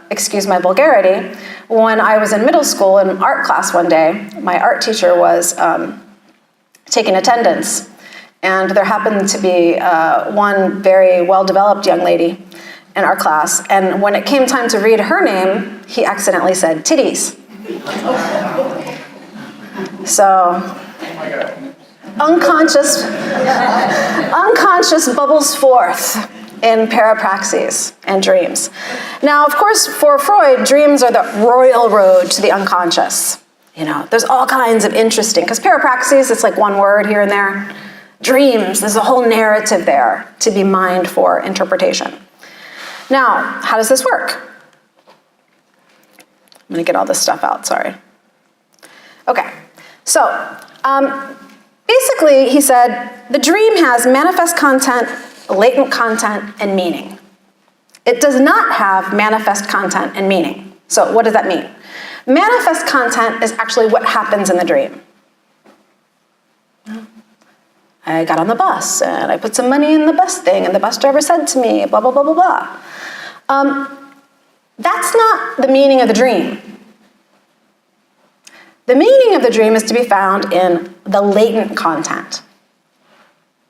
excuse my vulgarity. When I was in middle school in art class one day, my art teacher was taking attendance, and there happened to be one very well-developed young lady in our class, and when it came time to read her name, he accidentally said titties. So, unconscious bubbles forth in parapraxes and dreams. Now, of course, for Freud, dreams are the royal road to the unconscious. There's all kinds of interesting, because parapraxes, it's like one word here and there. Dreams, there's a whole narrative there to be mined for interpretation. Now, how does this work? I'm gonna get all this stuff out, sorry. Okay, so basically he said, the dream has manifest content, latent content, and meaning. It does not have manifest content and meaning. So what does that mean? Manifest content is actually what happens in the dream. I got on the bus, and I put some money in the bus thing, and the bus driver said to me, blah, blah, blah, blah, blah. That's not the meaning of the dream. The meaning of the dream is to be found in the latent content.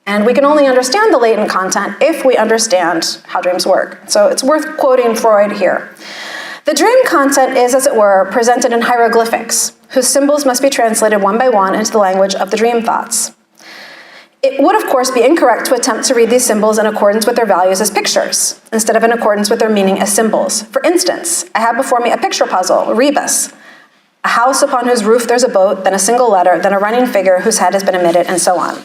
And we can only understand the latent content if we understand how dreams work. So it's worth quoting Freud here. The dream content is, as it were, presented in hieroglyphics, whose symbols must be translated one by one into the language of the dream thoughts. It would, of course, be incorrect to attempt to read these symbols in accordance with their values as pictures, instead of in accordance with their meaning as symbols. For instance, I have before me a picture puzzle, a rebus, a house upon whose roof there's a boat, then a single letter, then a running figure whose head has been omitted, and so on.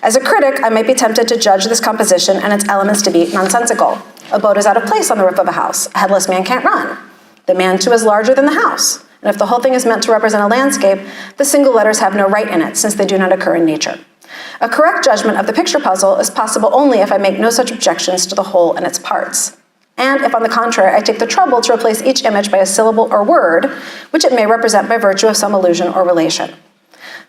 As a critic, I might be tempted to judge this composition and its elements to be nonsensical. A boat is out of place on the roof of a house. A headless man can't run. The man, too, is larger than the house. And if the whole thing is meant to represent a landscape, the single letters have no right in it, since they do not occur in nature. A correct judgment of the picture puzzle is possible only if I make no such objections to the whole and its parts. And if, on the contrary, I take the trouble to replace each image by a syllable or word, which it may represent by virtue of some allusion or relation.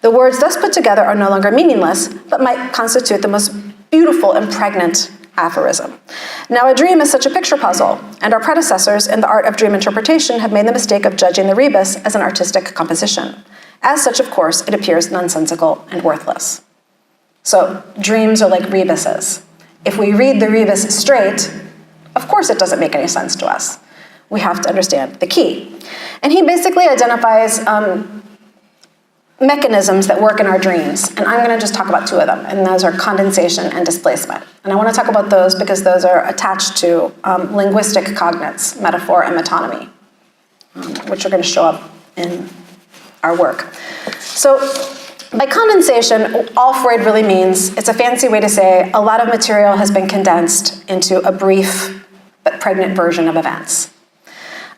The words thus put together are no longer meaningless, but might constitute the most beautiful and pregnant aphorism. Now, a dream is such a picture puzzle, and our predecessors in the art of dream interpretation have made the mistake of judging the rebus as an artistic composition. As such, of course, it appears nonsensical and worthless. So, dreams are like rebuses. If we read the rebus straight, of course it doesn't make any sense to us. We have to understand the key. And he basically identifies mechanisms that work in our dreams, and I'm going to just talk about two of them, and those are condensation and displacement. And I want to talk about those because those are attached to linguistic cognates, metaphor and metonymy, which are going to show up in our work. So, by condensation, all Freud really means, it's a fancy way to say a lot of material has been condensed into a brief but pregnant version of events.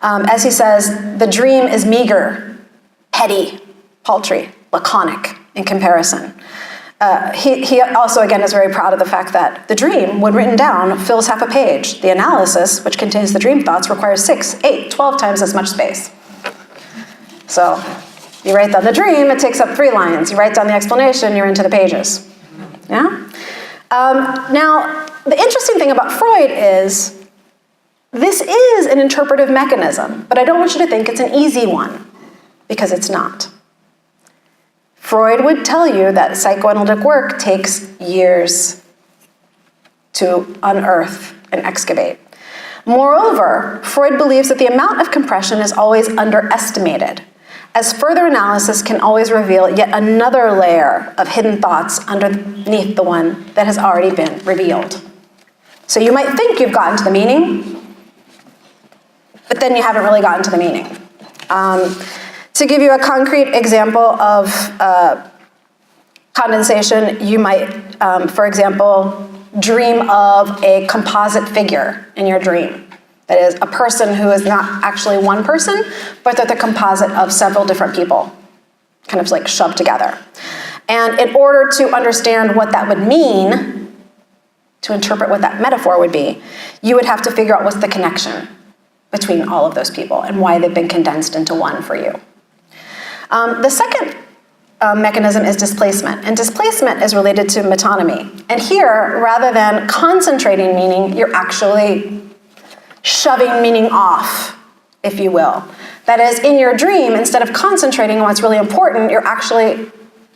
As he says, the dream is meager, petty, paltry, laconic in comparison. He also, again, is very proud of the fact that the dream, when written down, fills half a page. The analysis, which contains the dream thoughts, requires 6, 8, 12 times as much space. So, you write down the dream, it takes up 3 lines. You write down the explanation, you're into the pages. Yeah? Now, the interesting thing about Freud is, this is an interpretive mechanism, but I don't want you to think it's an easy one, because it's not. Freud would tell you that psychoanalytic work takes years to unearth and excavate. Moreover, Freud believes that the amount of compression is always underestimated, as further analysis can always reveal yet another layer of hidden thoughts underneath the one that has already been revealed. So you might think you've gotten to the meaning, but then you haven't really gotten to the meaning. To give you a concrete example of condensation, you might, for example, dream of a composite figure in your dream. That is, a person who is not actually one person, but they're the composite of several different people, kind of like shoved together. And in order to understand what that would mean, to interpret what that metaphor would be, you would have to figure out what's the connection between all of those people and why they've been condensed into one for you. The second mechanism is displacement, and displacement is related to metonymy. And here, rather than concentrating meaning, you're actually shoving meaning off, if you will. That is, in your dream, instead of concentrating on what's really important, you're actually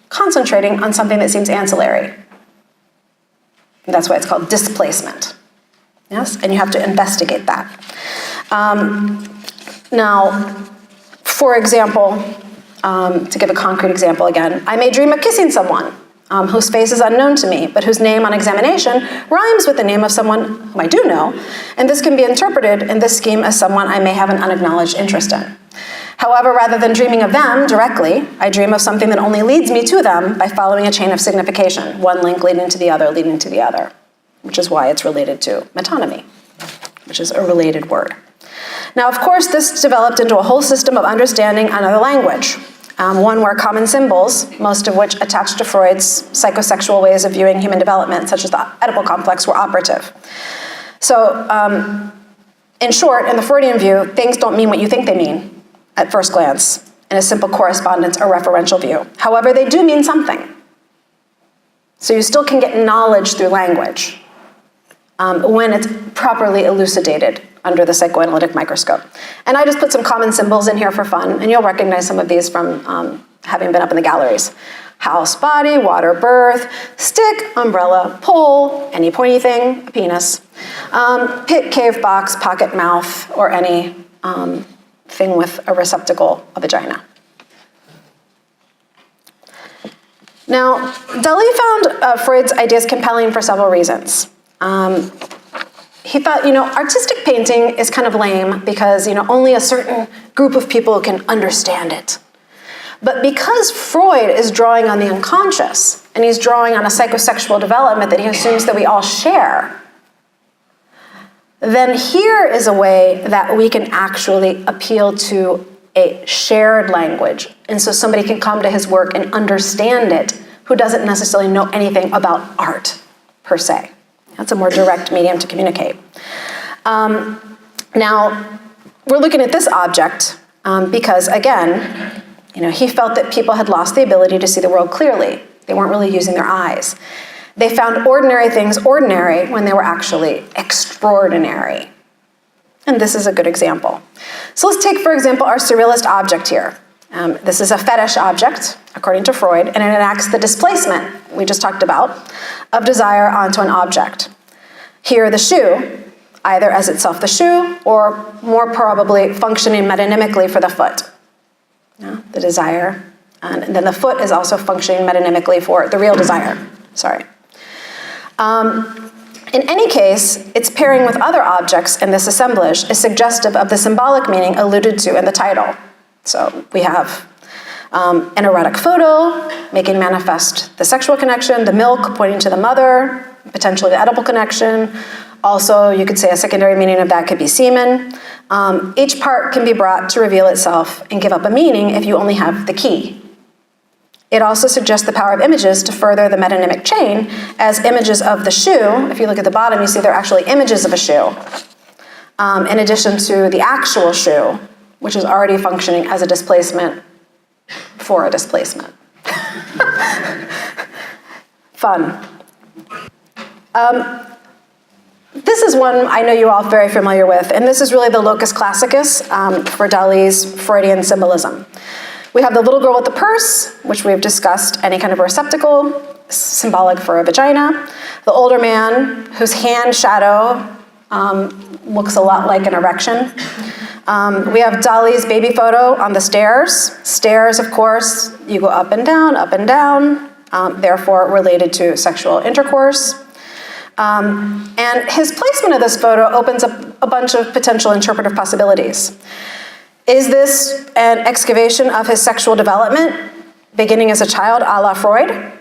concentrating on something that seems ancillary. And that's why it's called displacement. Yes? And you have to investigate that. Now, for example, to give a concrete example again, I may dream of kissing someone whose face is unknown to me, but whose name on examination rhymes with the name of someone whom I do know, and this can be interpreted in this scheme as someone I may have an unacknowledged interest in. However, rather than dreaming of them directly, I dream of something that only leads me to them by following a chain of signification, one link leading to the other, leading to the other, which is why it's related to metonymy, which is a related word. Now, of course, this developed into a whole system of understanding another language, one where common symbols, most of which attached to Freud's psychosexual ways of viewing human development, such as the Oedipal complex, were operative. So, in short, in the Freudian view, things don't mean what you think they mean at first glance, in a simple correspondence or referential view. However, they do mean something. So you still can get knowledge through language when it's properly elucidated under the psychoanalytic microscope. And I just put some common symbols in here for fun, and you'll recognize some of these from having been up in the galleries. House, body, water, birth, stick, umbrella, pole, any pointy thing, a penis, pit, cave, box, pocket, mouth, or any thing with a receptacle, a vagina. Now, Dali found Freud's ideas compelling for several reasons. He thought, artistic painting is kind of lame because, only a certain group of people can understand it. But because Freud is drawing on the unconscious, and he's drawing on a psychosexual development that he assumes that we all share, then here is a way that we can actually appeal to a shared language. And so somebody can come to his work and understand it who doesn't necessarily know anything about art, per se. That's a more direct medium to communicate. Now, we're looking at this object because, again, he felt that people had lost the ability to see the world clearly. They weren't really using their eyes. They found ordinary things ordinary when they were actually extraordinary. And this is a good example. So let's take, for example, our surrealist object here. This is a fetish object, according to Freud, and it enacts the displacement we just talked about of desire onto an object. Here, the shoe, either as itself the shoe, or more probably functioning metonymically for the foot. The desire, and then the foot is also functioning metonymically for the real desire. Sorry. In any case, its pairing with other objects in this assemblage is suggestive of the symbolic meaning alluded to in the title. So we have an erotic photo, making manifest the sexual connection, the milk pointing to the mother, potentially the edible connection. Also, you could say a secondary meaning of that could be semen. Each part can be brought to reveal itself and give up a meaning if you only have the key. It also suggests the power of images to further the metonymic chain, as images of the shoe, if you look at the bottom, you see they're actually images of a shoe, in addition to the actual shoe, which is already functioning as a displacement for a displacement. Fun. This is one I know you're all very familiar with, and this is really the locus classicus for Dali's Freudian symbolism. We have the little girl with the purse, which we've discussed, any kind of receptacle, symbolic for a vagina. The older man, whose hand shadow looks a lot like an erection. We have Dali's baby photo on the stairs. Stairs, of course, you go up and down, therefore related to sexual intercourse. And his placement of this photo opens up a bunch of potential interpretive possibilities. Is this an excavation of his sexual development, beginning as a child, a la Freud?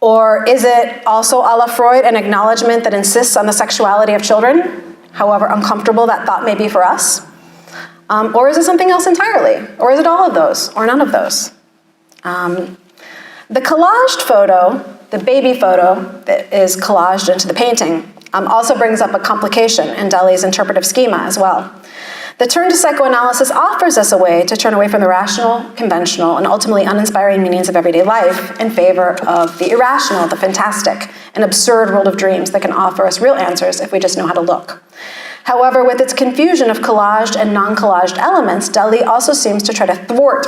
Or is it also a la Freud an acknowledgement that insists on the sexuality of children, however uncomfortable that thought may be for us? Or is it something else entirely? Or is it all of those, or none of those? The collaged photo, the baby photo that is collaged into the painting, also brings up a complication in Dali's interpretive schema as well. The turn to psychoanalysis offers us a way to turn away from the rational, conventional, and ultimately uninspiring meanings of everyday life in favor of the irrational, the fantastic, and absurd world of dreams that can offer us real answers if we just know how to look. However, with its confusion of collaged and non-collaged elements, Dali also seems to try to thwart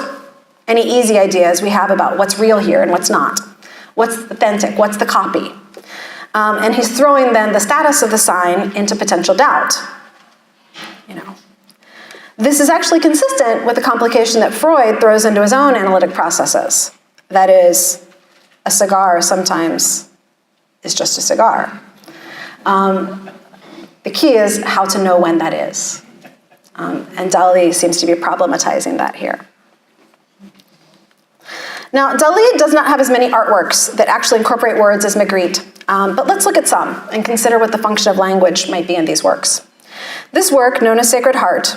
any easy ideas we have about what's real here and what's not. What's authentic? What's the copy? And he's throwing then the status of the sign into potential doubt. This is actually consistent with the complication that Freud throws into his own analytic processes. That is, a cigar sometimes is just a cigar. The key is how to know when that is. And Dali seems to be problematizing that here. Now, Dali does not have as many artworks that actually incorporate words as Magritte, but let's look at some and consider what the function of language might be in these works. This work, known as Sacred Heart,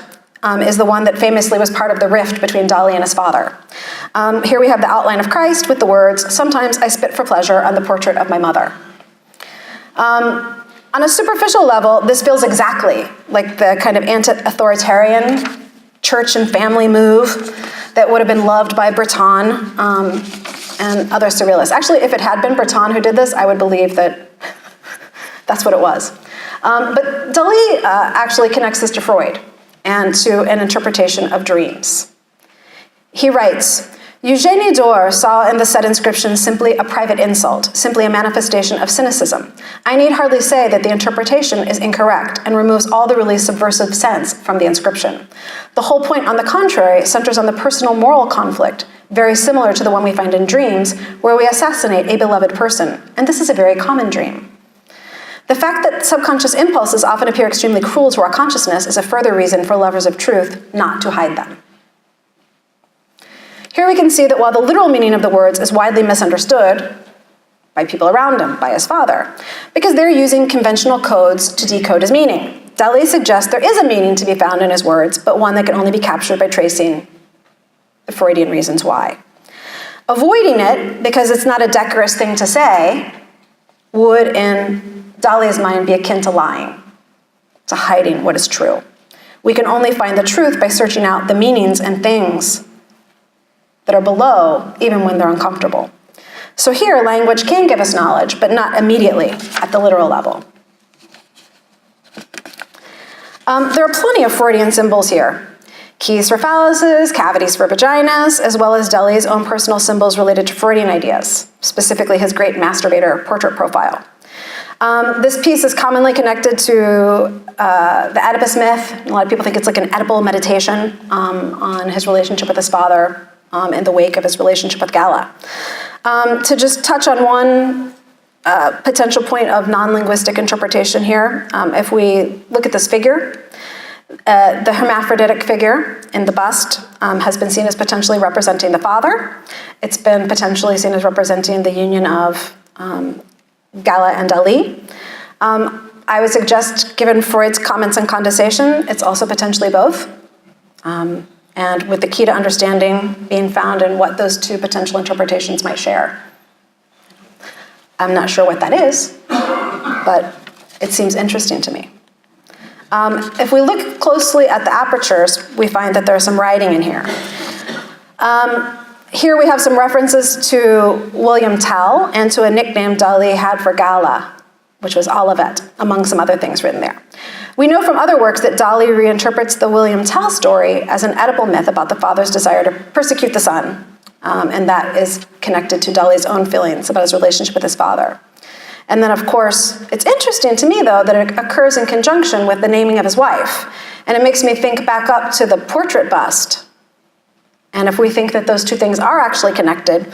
is the one that famously was part of the rift between Dali and his father. Here we have the outline of Christ with the words, "Sometimes I spit for pleasure on the portrait of my mother." On a superficial level, this feels exactly like the kind of anti-authoritarian church and family move that would have been loved by Breton and other surrealists. Actually, if it had been Breton who did this, I would believe that that's what it was. But Dali actually connects this to Freud and to an interpretation of dreams. He writes, Eugenie Dor saw in the said inscription simply a private insult, simply a manifestation of cynicism. I need hardly say that the interpretation is incorrect and removes all the really subversive sense from the inscription. The whole point, on the contrary, centers on the personal moral conflict, very similar to the one we find in dreams, where we assassinate a beloved person, and this is a very common dream. The fact that subconscious impulses often appear extremely cruel to our consciousness is a further reason for lovers of truth not to hide them. Here we can see that while the literal meaning of the words is widely misunderstood by people around him, by his father, because they're using conventional codes to decode his meaning. Dali suggests there is a meaning to be found in his words, but one that can only be captured by tracing the Freudian reasons why. Avoiding it, because it's not a decorous thing to say, would, in Dali's mind, be akin to lying, to hiding what is true. We can only find the truth by searching out the meanings and things that are below, even when they're uncomfortable. So here, language can give us knowledge, but not immediately at the literal level. There are plenty of Freudian symbols here. Keys for phalluses, cavities for vaginas, as well as Dali's own personal symbols related to Freudian ideas, specifically his great masturbator portrait profile. This piece is commonly connected to the Oedipus myth. A lot of people think it's like an Oedipal meditation on his relationship with his father in the wake of his relationship with Gala. To just touch on one potential point of non-linguistic interpretation here, if we look at this figure, the hermaphroditic figure in the bust has been seen as potentially representing the father. It's been potentially seen as representing the union of Gala and Dali. I would suggest, given Freud's comments on condensation, it's also potentially both. And with the key to understanding being found in what those two potential interpretations might share. I'm not sure what that is, but it seems interesting to me. If we look closely at the apertures, we find that there's some writing in here. Here we have some references to William Tell and to a nickname Dali had for Gala, which was Olivet, among some other things written there. We know from other works that Dali reinterprets the William Tell story as an Oedipal myth about the father's desire to persecute the son, and that is connected to Dali's own feelings about his relationship with his father. And then, of course, it's interesting to me, though, that it occurs in conjunction with the naming of his wife, and it makes me think back up to the portrait bust. And if we think that those two things are actually connected,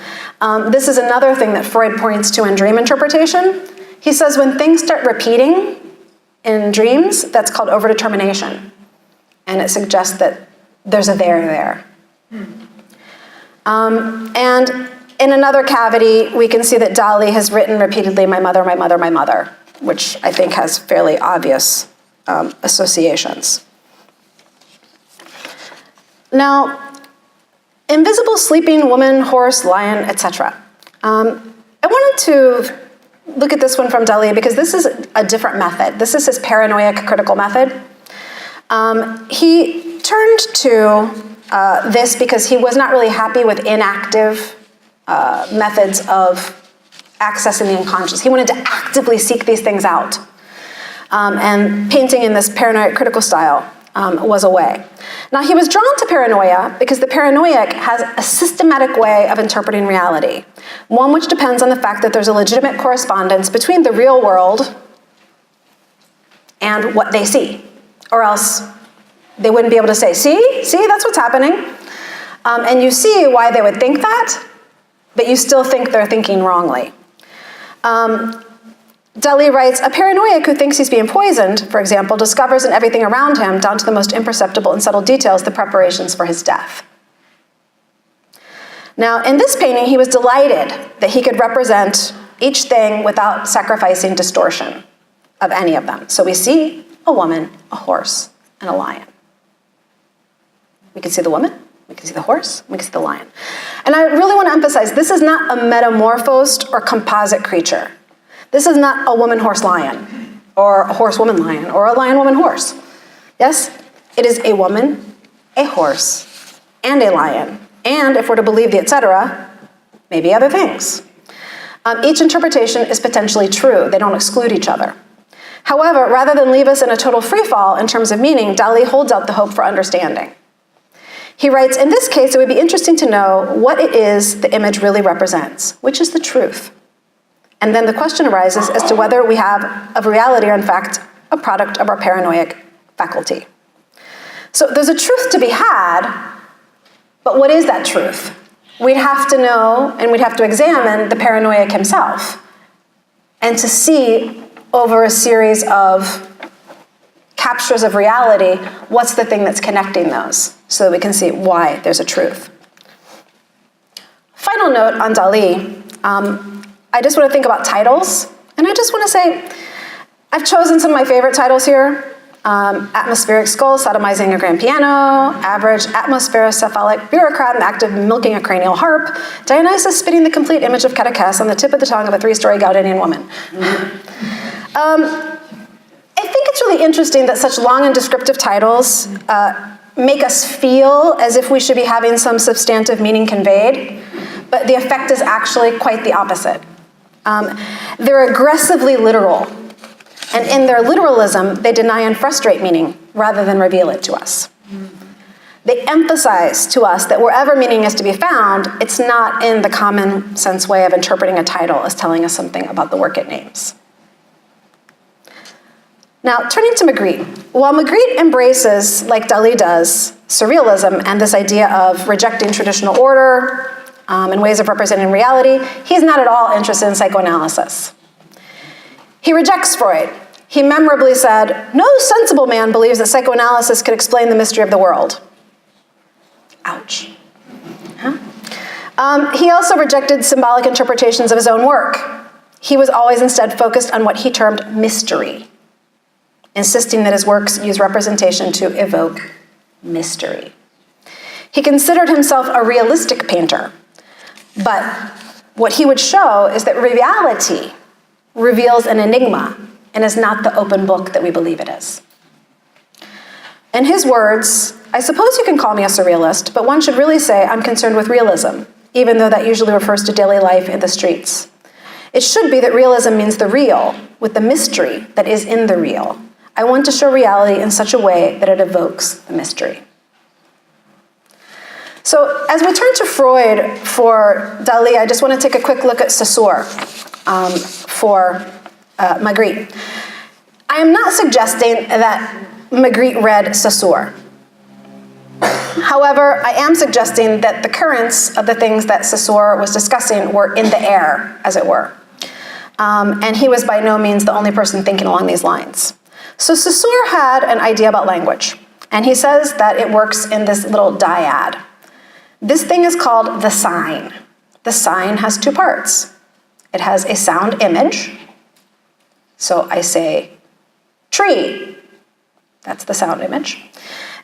this is another thing that Freud points to in dream interpretation. He says when things start repeating in dreams, that's called overdetermination. And it suggests that there's a there. And in another cavity, we can see that Dali has written repeatedly, my mother, my mother, my mother, which I think has fairly obvious associations. Now, invisible sleeping woman, horse, lion, etc. I wanted to look at this one from Dali because this is a different method. This is his paranoiac critical method. He turned to this because he was not really happy with inactive methods of accessing the unconscious. He wanted to actively seek these things out. And painting in this paranoid critical style was a way. Now, he was drawn to paranoia because the paranoiac has a systematic way of interpreting reality, one which depends on the fact that there's a legitimate correspondence between the real world and what they see, or else they wouldn't be able to say, see, that's what's happening. And you see why they would think that, but you still think they're thinking wrongly. Dali writes, a paranoiac who thinks he's being poisoned, for example, discovers in everything around him, down to the most imperceptible and subtle details, the preparations for his death. Now, in this painting, he was delighted that he could represent each thing without sacrificing distortion of any of them. So we see a woman, a horse, and a lion. We can see the woman, we can see the horse, we can see the lion. And I really want to emphasize, this is not a metamorphosed or composite creature. This is not a woman-horse-lion, or a horse-woman-lion, or a lion-woman-horse. Yes? It is a woman, a horse, and a lion. And, if we're to believe the etc., maybe other things. Each interpretation is potentially true. They don't exclude each other. However, rather than leave us in a total free fall in terms of meaning, Dali holds out the hope for understanding. He writes, in this case, it would be interesting to know what it is the image really represents, which is the truth. And then the question arises as to whether we have of reality or in fact a product of our paranoid faculty. So there's a truth to be had, but what is that truth? We'd have to know and we'd have to examine the paranoiac himself and to see over a series of captures of reality, what's the thing that's connecting those so that we can see why there's a truth. Final note on Dali, I just want to think about titles, and I just want to say, I've chosen some of my favorite titles here. Atmospheric skull, sodomizing a grand piano, average atmospherocephalic bureaucrat and active milking a cranial harp, Dionysus spitting the complete image of Catechus on the tip of the tongue of a 3-story Galdinian woman. I think it's really interesting that such long and descriptive titles make us feel as if we should be having some substantive meaning conveyed, but the effect is actually quite the opposite. They're aggressively literal, and in their literalism, they deny and frustrate meaning rather than reveal it to us. They emphasize to us that wherever meaning is to be found, it's not in the common sense way of interpreting a title as telling us something about the work it names. Now, turning to Magritte. While Magritte embraces, like Dali does, surrealism and this idea of rejecting traditional order and ways of representing reality, he's not at all interested in psychoanalysis. He rejects Freud. He memorably said, "No sensible man believes that psychoanalysis could explain the mystery of the world." Ouch. Huh? He also rejected symbolic interpretations of his own work. He was always instead focused on what he termed mystery, insisting that his works use representation to evoke mystery. He considered himself a realistic painter, but what he would show is that reality reveals an enigma and is not the open book that we believe it is. In his words, I suppose you can call me a surrealist, but one should really say I'm concerned with realism, even though that usually refers to daily life in the streets. It should be that realism means the real, with the mystery that is in the real. I want to show reality in such a way that it evokes the mystery. So as we turn to Freud for Dali, I just want to take a quick look at Saussure for Magritte. I am not suggesting that Magritte read Saussure. However, I am suggesting that the currents of the things that Saussure was discussing were in the air, as it were. And he was by no means the only person thinking along these lines. So Saussure had an idea about language, and he says that it works in this little dyad. This thing is called the sign. The sign has two parts. It has a sound image. So I say tree. That's the sound image.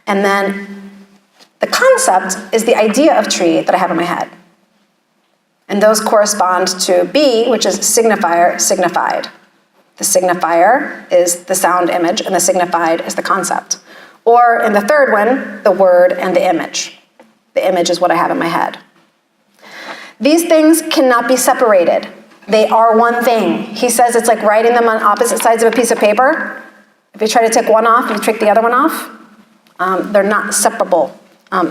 And then the concept is the idea of tree that I have in my head. And those correspond to B, which is signifier, signified. The signifier is the sound image, and the signified is the concept. Or in the third one, the word and the image. The image is what I have in my head. These things cannot be separated. They are one thing. He says it's like writing them on opposite sides of a piece of paper. If you try to take one off, you take the other one off. They're not separable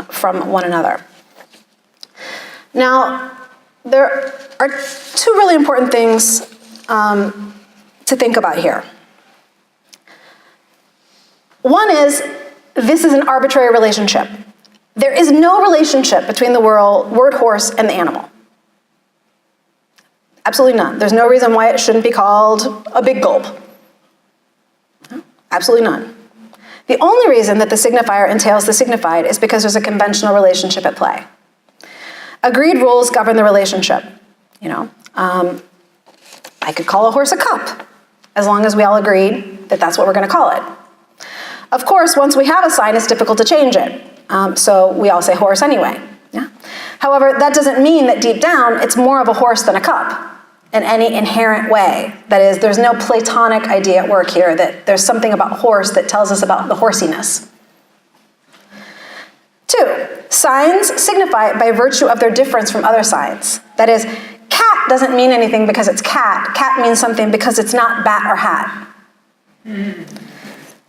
from one another. Now, there are two really important things to think about here. One is, this is an arbitrary relationship. There is no relationship between the word horse and the animal. Absolutely none. There's no reason why it shouldn't be called a big gulp. Absolutely none. The only reason that the signifier entails the signified is because there's a conventional relationship at play. Agreed rules govern the relationship. I could call a horse a cup, as long as we all agreed that that's what we're going to call it. Of course, once we have a sign, it's difficult to change it. So we all say horse anyway. Yeah? However, that doesn't mean that deep down, it's more of a horse than a cup in any inherent way. That is, there's no Platonic idea at work here that there's something about horse that tells us about the horsiness. 2, signs signify by virtue of their difference from other signs. That is, cat doesn't mean anything because it's cat. Cat means something because it's not bat or hat.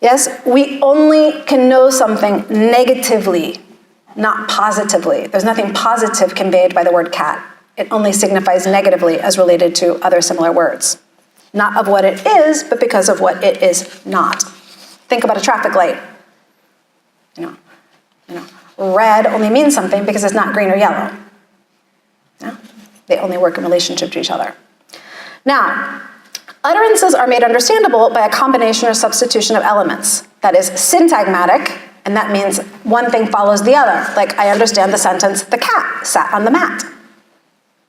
Yes, we only can know something negatively not positively. There's nothing positive conveyed by the word cat. It only signifies negatively as related to other similar words. Not of what it is, but because of what it is not. Think about a traffic light. Red only means something because it's not green or yellow. Yeah? They only work in relationship to each other. Now, utterances are made understandable by a combination or substitution of elements. That is syntagmatic, and that means one thing follows the other. Like, I understand the sentence, the cat sat on the mat,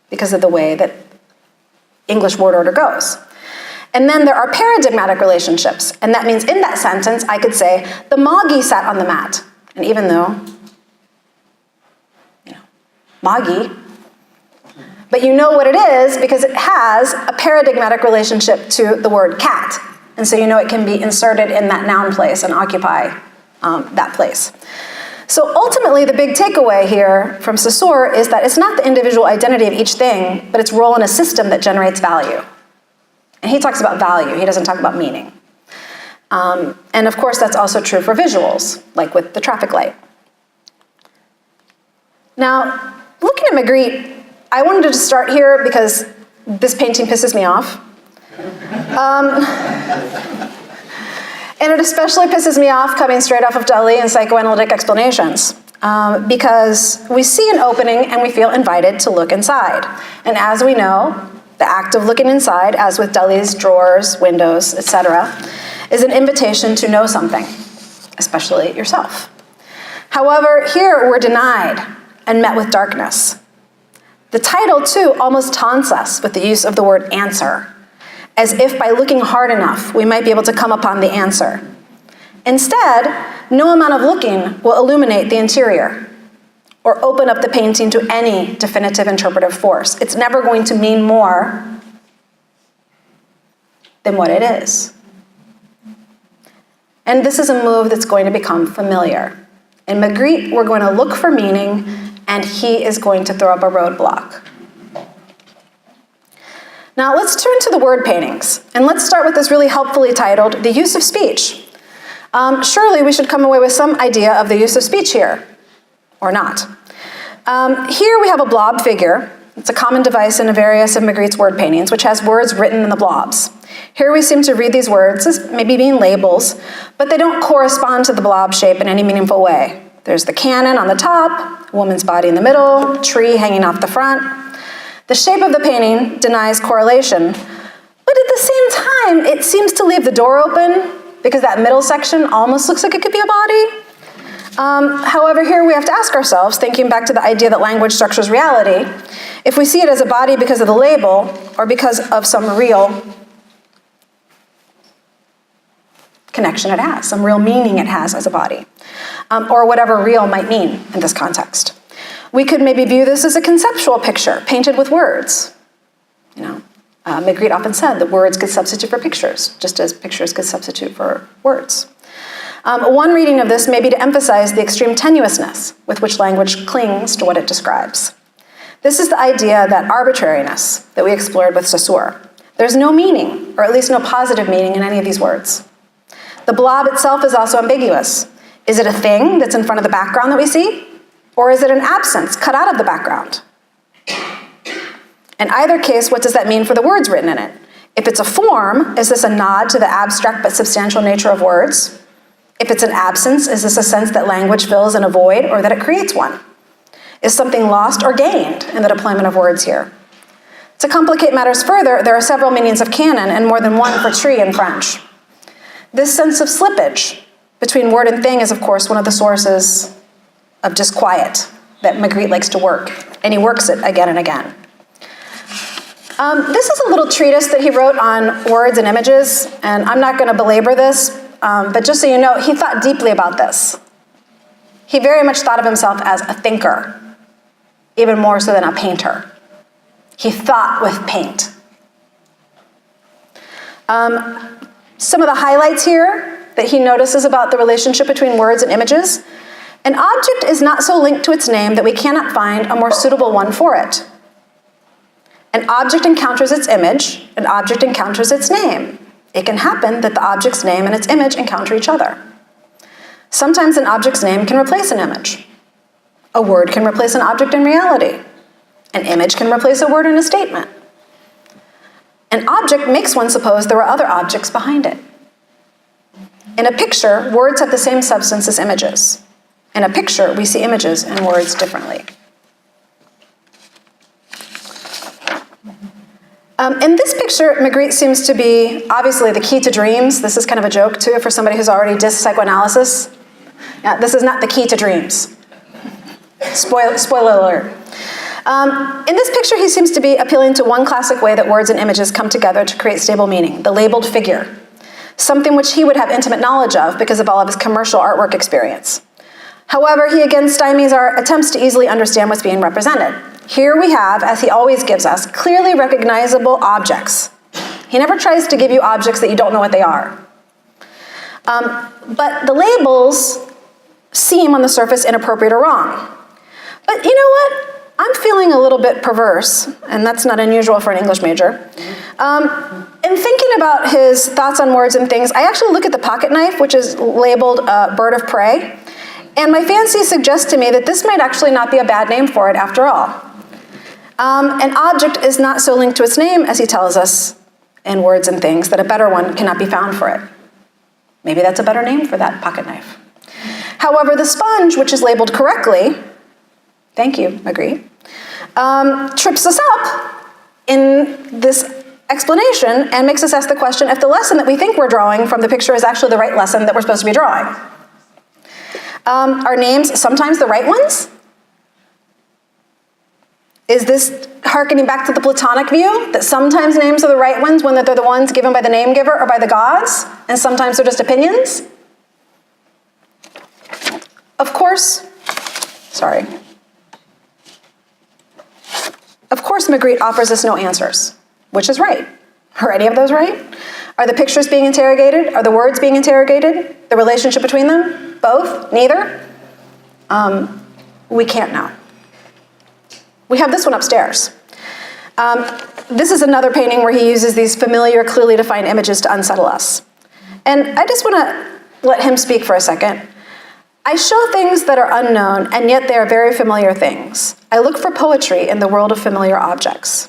because of the way that English word order goes. And then there are paradigmatic relationships, and that means in that sentence, I could say, the moggy sat on the mat. And even though, moggy, but you know what it is because it has a paradigmatic relationship to the word cat. And so you know it can be inserted in that noun place and occupy that place. So ultimately, the big takeaway here from Saussure is that it's not the individual identity of each thing, but its role in a system that generates value. And he talks about value, he doesn't talk about meaning. And of course, that's also true for visuals, like with the traffic light. Now, looking at Magritte, I wanted to start here because this painting pisses me off. And it especially pisses me off coming straight off of Dali and psychoanalytic explanations, because we see an opening and we feel invited to look inside. And as we know, the act of looking inside, as with Dali's drawers, windows, etc., is an invitation to know something, especially yourself. However, here we're denied and met with darkness. The title, too, almost taunts us with the use of the word answer, as if by looking hard enough, we might be able to come upon the answer. Instead, no amount of looking will illuminate the interior or open up the painting to any definitive interpretive force. It's never going to mean more than what it is. And this is a move that's going to become familiar. In Magritte, we're going to look for meaning, and he is going to throw up a roadblock. Now let's turn to the word paintings, and let's start with this really helpfully titled, The Use of Speech. Surely we should come away with some idea of the use of speech here, or not. Here we have a blob figure. It's a common device in various of Magritte's word paintings, which has words written in the blobs. Here we seem to read these words as maybe being labels, but they don't correspond to the blob shape in any meaningful way. There's the cannon on the top, a woman's body in the middle, tree hanging off the front. The shape of the painting denies correlation, but at the same time, it seems to leave the door open because that middle section almost looks like it could be a body. However, here we have to ask ourselves, thinking back to the idea that language structures reality, if we see it as a body because of the label or because of some real connection it has, some real meaning it has as a body, or whatever real might mean in this context. We could maybe view this as a conceptual picture painted with words. Magritte often said that words could substitute for pictures, just as pictures could substitute for words. One reading of this may be to emphasize the extreme tenuousness with which language clings to what it describes. This is the idea that arbitrariness that we explored with Saussure. There's no meaning, or at least no positive meaning in any of these words. The blob itself is also ambiguous. Is it a thing that's in front of the background that we see? Or is it an absence cut out of the background? In either case, what does that mean for the words written in it? If it's a form, is this a nod to the abstract but substantial nature of words? If it's an absence, is this a sense that language fills in a void or that it creates one? Is something lost or gained in the deployment of words here? To complicate matters further, there are several meanings of canon and more than one for tree in French. This sense of slippage between word and thing is, of course, one of the sources of disquiet that Magritte likes to work, and he works it again and again. This is a little treatise that he wrote on words and images, and I'm not going to belabor this, but just so you know, he thought deeply about this. He very much thought of himself as a thinker, even more so than a painter. He thought with paint. Some of the highlights here that he notices about the relationship between words and images. An object is not so linked to its name that we cannot find a more suitable one for it. An object encounters its image, an object encounters its name. It can happen that the object's name and its image encounter each other. Sometimes an object's name can replace an image. A word can replace an object in reality. An image can replace a word in a statement. An object makes one suppose there are other objects behind it. In a picture, words have the same substance as images. In a picture, we see images and words differently. In this picture, Magritte seems to be obviously the key to dreams. This is kind of a joke, too, for somebody who's already dissed psychoanalysis. Yeah, this is not the key to dreams. Spoiler alert. In this picture, he seems to be appealing to one classic way that words and images come together to create stable meaning, the labeled figure, something which he would have intimate knowledge of because of all of his commercial artwork experience. However, he again stymies our attempts to easily understand what's being represented. Here we have, as he always gives us, clearly recognizable objects. He never tries to give you objects that you don't know what they are. But the labels seem on the surface inappropriate or wrong. But you know what? I'm feeling a little bit perverse, and that's not unusual for an English major. In thinking about his thoughts on words and things, I actually look at the pocket knife, which is labeled bird of prey, and my fancy suggests to me that this might actually not be a bad name for it after all. An object is not so linked to its name, as he tells us in Words and Things, that a better one cannot be found for it. Maybe that's a better name for that pocket knife. However, the sponge, which is labeled correctly, thank you, Magritte, trips us up in this explanation and makes us ask the question if the lesson that we think we're drawing from the picture is actually the right lesson that we're supposed to be drawing. Are names sometimes the right ones? Is this hearkening back to the Platonic view, that sometimes names are the right ones when they're the ones given by the name giver or by the gods, and sometimes they're just opinions? Of course, Magritte offers us no answers. Which is right? Are any of those right? Are the pictures being interrogated? Are the words being interrogated? The relationship between them? Both? Neither? We can't know. We have this one upstairs. This is another painting where he uses these familiar, clearly defined images to unsettle us. And I just want to let him speak for a second. I show things that are unknown, and yet they are very familiar things. I look for poetry in the world of familiar objects.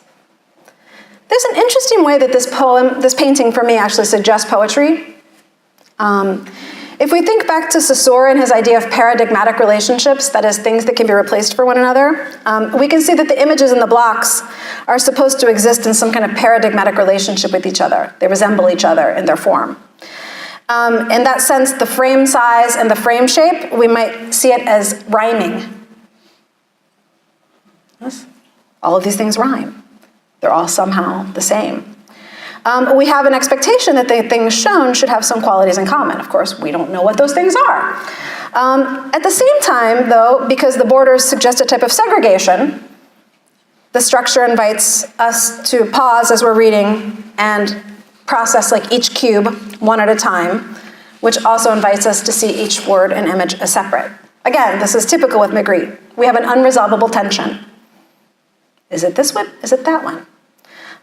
There's an interesting way that this painting for me actually suggests poetry. If we think back to Saussure and his idea of paradigmatic relationships, that is, things that can be replaced for one another, we can see that the images in the blocks are supposed to exist in some kind of paradigmatic relationship with each other. They resemble each other in their form. In that sense, the frame size and the frame shape, we might see it as rhyming. Yes? All of these things rhyme. They're all somehow the same. We have an expectation that the things shown should have some qualities in common. Of course, we don't know what those things are. At the same time, though, because the borders suggest a type of segregation, the structure invites us to pause as we're reading and process like each cube one at a time, which also invites us to see each word and image as separate. Again, this is typical with Magritte. We have an unresolvable tension. Is it this one? Is it that one?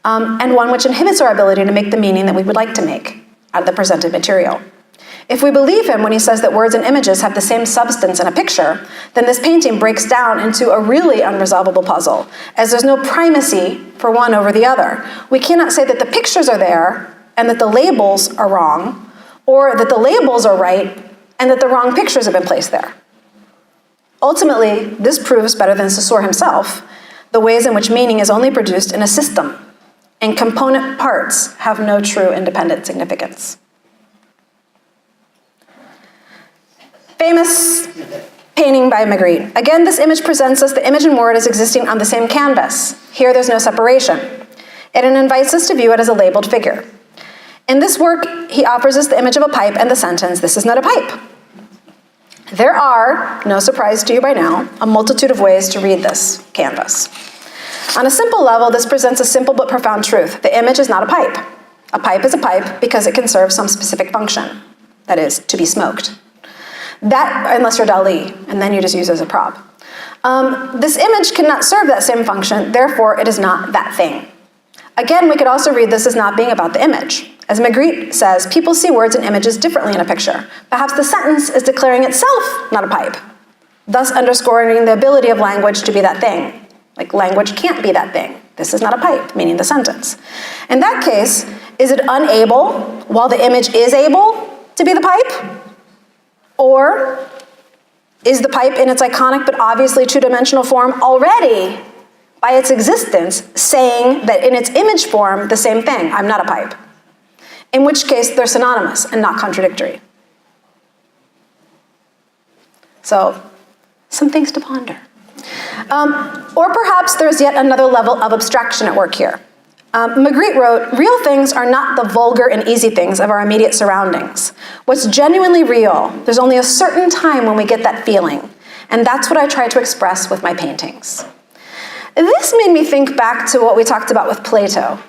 And one which inhibits our ability to make the meaning that we would like to make out of the presented material. If we believe him when he says that words and images have the same substance in a picture, then this painting breaks down into a really unresolvable puzzle, as there's no primacy for one over the other. We cannot say that the pictures are there and that the labels are wrong, or that the labels are right and that the wrong pictures have been placed there. Ultimately, this proves better than Saussure himself the ways in which meaning is only produced in a system, and component parts have no true independent significance. Famous painting by Magritte. Again, this image presents us the image and word as existing on the same canvas. Here, there's no separation. And it invites us to view it as a labeled figure. In this work, he offers us the image of a pipe and the sentence, "This is not a pipe." There are, no surprise to you by now, a multitude of ways to read this canvas. On a simple level, this presents a simple but profound truth. The image is not a pipe. A pipe is a pipe because it can serve some specific function, that is, to be smoked. That, unless you're Dali, and then you just use it as a prop. This image cannot serve that same function, therefore it is not that thing. Again, we could also read this as not being about the image. As Magritte says, people see words and images differently in a picture. Perhaps the sentence is declaring itself not a pipe. thus underscoring the ability of language to be that thing. Like, language can't be that thing. This is not a pipe, meaning the sentence. In that case, is it unable, while the image is able to be the pipe? Or is the pipe in its iconic but obviously two-dimensional form already, by its existence, saying that in its image form, the same thing, I'm not a pipe? In which case, they're synonymous and not contradictory. So, some things to ponder. Or perhaps there's yet another level of abstraction at work here. Magritte wrote, real things are not the vulgar and easy things of our immediate surroundings. What's genuinely real, there's only a certain time when we get that feeling, and that's what I try to express with my paintings. This made me think back to what we talked about with Plato.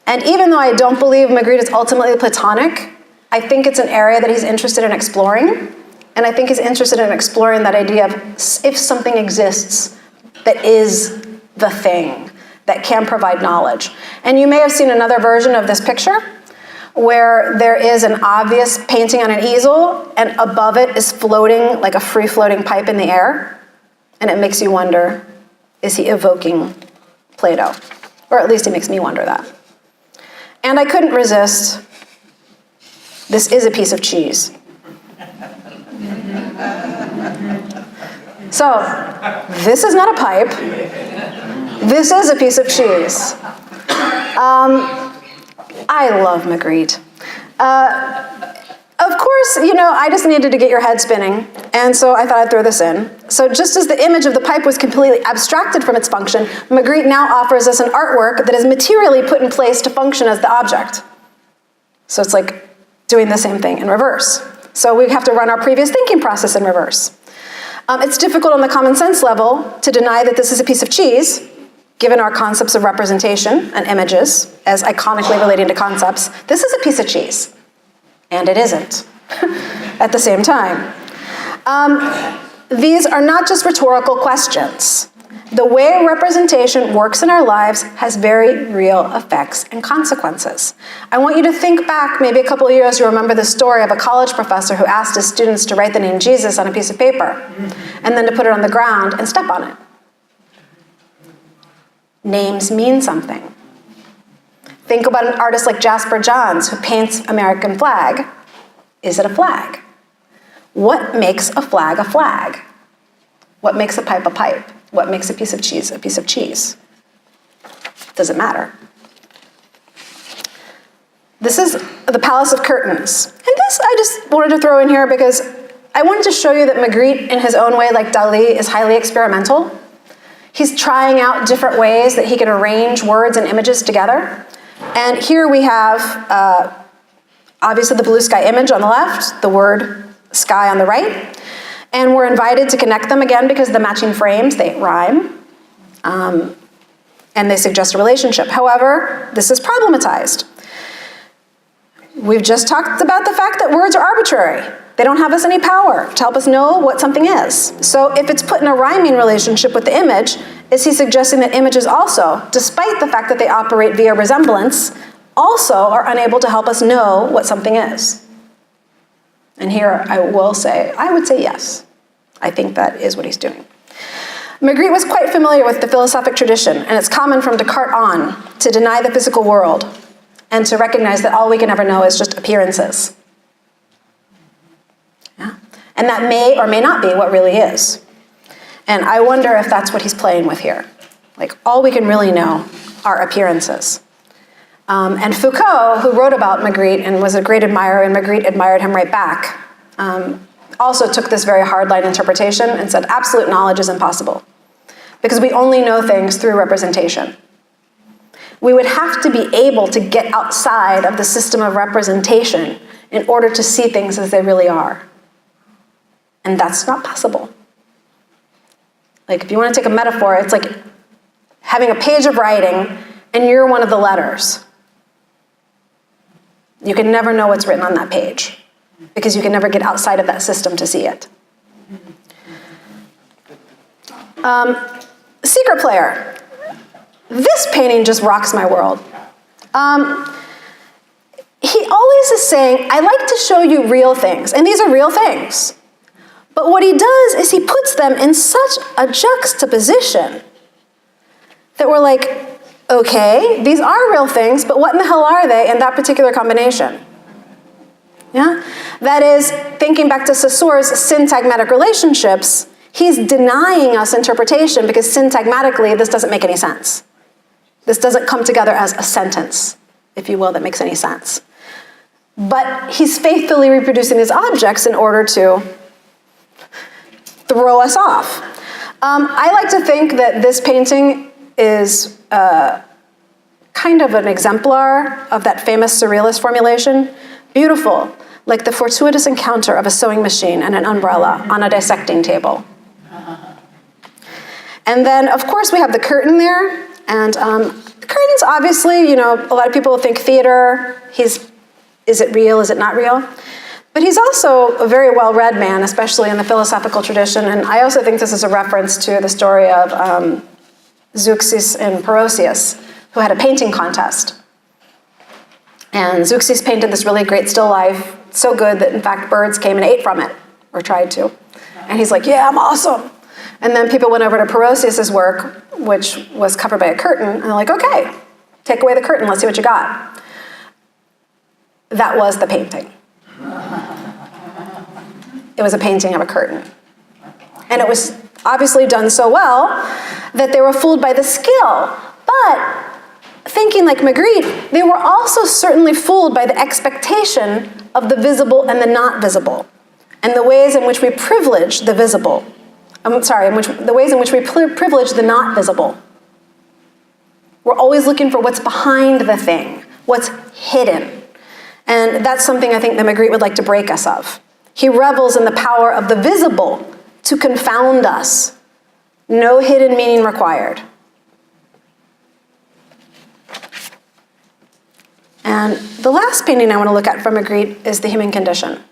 And even though I don't believe Magritte is ultimately Platonic, I think it's an area that he's interested in exploring. And I think he's interested in exploring that idea of if something exists that is the thing, that can provide knowledge. And you may have seen another version of this picture where there is an obvious painting on an easel, and above it is floating like a free-floating pipe in the air. And it makes you wonder, is he evoking Plato? Or at least it makes me wonder that. And I couldn't resist. This is a piece of cheese. So, this is not a pipe. This is a piece of cheese. I love Magritte. Of course, I just needed to get your head spinning, and so I thought I'd throw this in. So just as the image of the pipe was completely abstracted from its function, Magritte now offers us an artwork that is materially put in place to function as the object. So it's like doing the same thing in reverse. So we have to run our previous thinking process in reverse. It's difficult on the common sense level to deny that this is a piece of cheese, given our concepts of representation and images as iconically relating to concepts. This is a piece of cheese, and it isn't at the same time. These are not just rhetorical questions. The way representation works in our lives has very real effects and consequences. I want you to think back, maybe a couple of years, you remember the story of a college professor who asked his students to write the name Jesus on a piece of paper, and then to put it on the ground and step on it. Names mean something. Think about an artist like Jasper Johns, who paints American flag. Is it a flag? What makes a flag a flag? What makes a pipe a pipe? What makes a piece of cheese a piece of cheese? Does it matter? This is the Palace of Curtains. And this I just wanted to throw in here because I wanted to show you that Magritte, in his own way, like Dali, is highly experimental. He's trying out different ways that he can arrange words and images together. And here we have, obviously, the blue sky image on the left, the word sky on the right. And we're invited to connect them again because the matching frames, they rhyme, and they suggest a relationship. However, this is problematized. We've just talked about the fact that words are arbitrary. They don't have us any power to help us know what something is. So if it's put in a rhyming relationship with the image, is he suggesting that images also, despite the fact that they operate via resemblance, also are unable to help us know what something is? And here I would say yes. I think that is what he's doing. Magritte was quite familiar with the philosophic tradition, and it's common from Descartes on to deny the physical world and to recognize that all we can ever know is just appearances. Yeah? And that may or may not be what really is. And I wonder if that's what he's playing with here. Like, all we can really know are appearances. And Foucault, who wrote about Magritte and was a great admirer, and Magritte admired him right back, also took this very hardline interpretation and said absolute knowledge is impossible because we only know things through representation. We would have to be able to get outside of the system of representation in order to see things as they really are. And that's not possible. Like, if you want to take a metaphor, it's like having a page of writing and you're one of the letters. You can never know what's written on that page because you can never get outside of that system to see it. Secret Player. This painting just rocks my world. He always is saying, I like to show you real things, and these are real things, But what he does is he puts them in such a juxtaposition that we're like, okay, these are real things, but what in the hell are they in that particular combination? Yeah? That is, thinking back to Saussure's syntagmatic relationships, he's denying us interpretation because syntagmatically this doesn't make any sense. This doesn't come together as a sentence, if you will, that makes any sense. But he's faithfully reproducing these objects in order to throw us off. I like to think that this painting is kind of an exemplar of that famous surrealist formulation. Beautiful, like the fortuitous encounter of a sewing machine and an umbrella on a dissecting table. And then, of course, we have the curtain there. And the curtain's obviously, a lot of people think theater. Is it real? Is it not real? But he's also a very well-read man, especially in the philosophical tradition. And I also think this is a reference to the story of Zeuxis and Parrhasius, who had a painting contest. And Zeuxis painted this really great still life, so good that, in fact, birds came and ate from it, or tried to. And he's like, yeah, I'm awesome. And then people went over to Parrhasius's work, which was covered by a curtain, and they're like, okay, take away the curtain, let's see what you got. That was the painting. It was a painting of a curtain. And it was obviously done so well that they were fooled by the skill. But thinking like Magritte, they were also certainly fooled by the expectation of the visible and the not visible, and the ways in which we privilege the visible. The ways in which we privilege the not visible. We're always looking for what's behind the thing, what's hidden. And that's something I think that Magritte would like to break us of. He revels in the power of the visible to confound us. No hidden meaning required. And the last painting I want to look at from Magritte is The Human Condition. And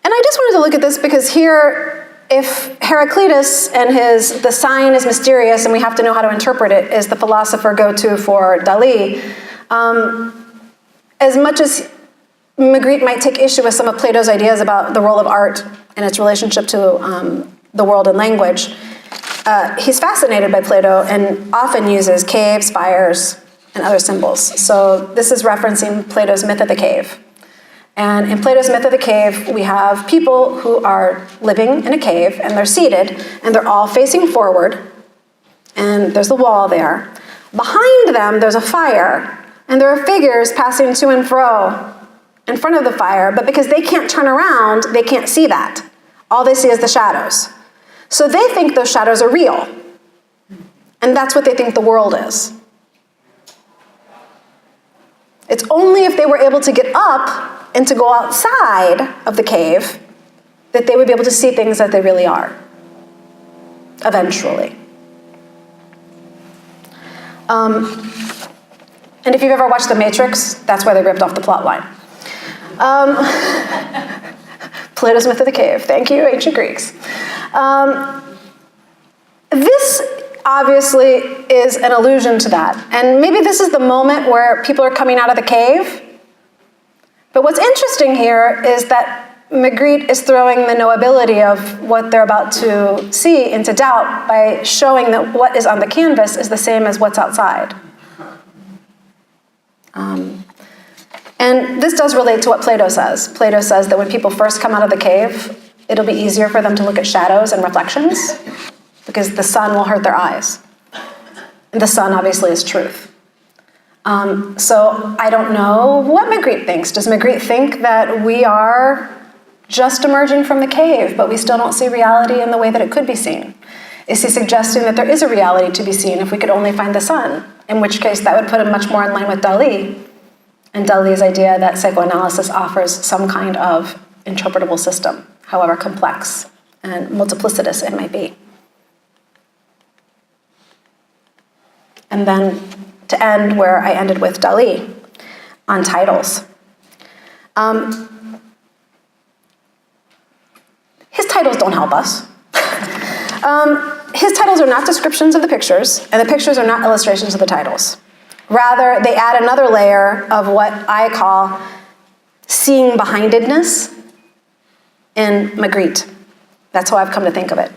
I just wanted to look at this because here, if Heraclitus and the sign is mysterious and we have to know how to interpret it, is the philosopher go-to for Dali, as much as Magritte might take issue with some of Plato's ideas about the role of art and its relationship to the world and language, he's fascinated by Plato and often uses caves, fires, and other symbols. So this is referencing Plato's myth of the cave. And in Plato's myth of the cave, we have people who are living in a cave, and they're seated, and they're all facing forward, and there's the wall there. Behind them, there's a fire, and there are figures passing to and fro in front of the fire, but because they can't turn around, they can't see that. All they see is the shadows. So they think those shadows are real, and that's what they think the world is. It's only if they were able to get up and to go outside of the cave that they would be able to see things that they really are, eventually. And if you've ever watched The Matrix, that's why they ripped off the plot line. Plato's myth of the cave. Thank you, ancient Greeks. This obviously is an allusion to that. And maybe this is the moment where people are coming out of the cave. But what's interesting here is that Magritte is throwing the knowability of what they're about to see into doubt by showing that what is on the canvas is the same as what's outside. And this does relate to what Plato says. Plato says that when people first come out of the cave, it'll be easier for them to look at shadows and reflections because the sun will hurt their eyes. And the sun obviously is truth. So I don't know what Magritte thinks. Does Magritte think that we are just emerging from the cave, but we still don't see reality in the way that it could be seen? Is he suggesting that there is a reality to be seen if we could only find the sun? In which case that would put him much more in line with Dali, and Dali's idea that psychoanalysis offers some kind of interpretable system, however complex and multiplicitous it might be. And then to end where I ended with Dali, on titles. His titles don't help us. His titles are not descriptions of the pictures, and the pictures are not illustrations of the titles. Rather, they add another layer of what I call seeing behindedness. in Magritte. That's how I've come to think of it.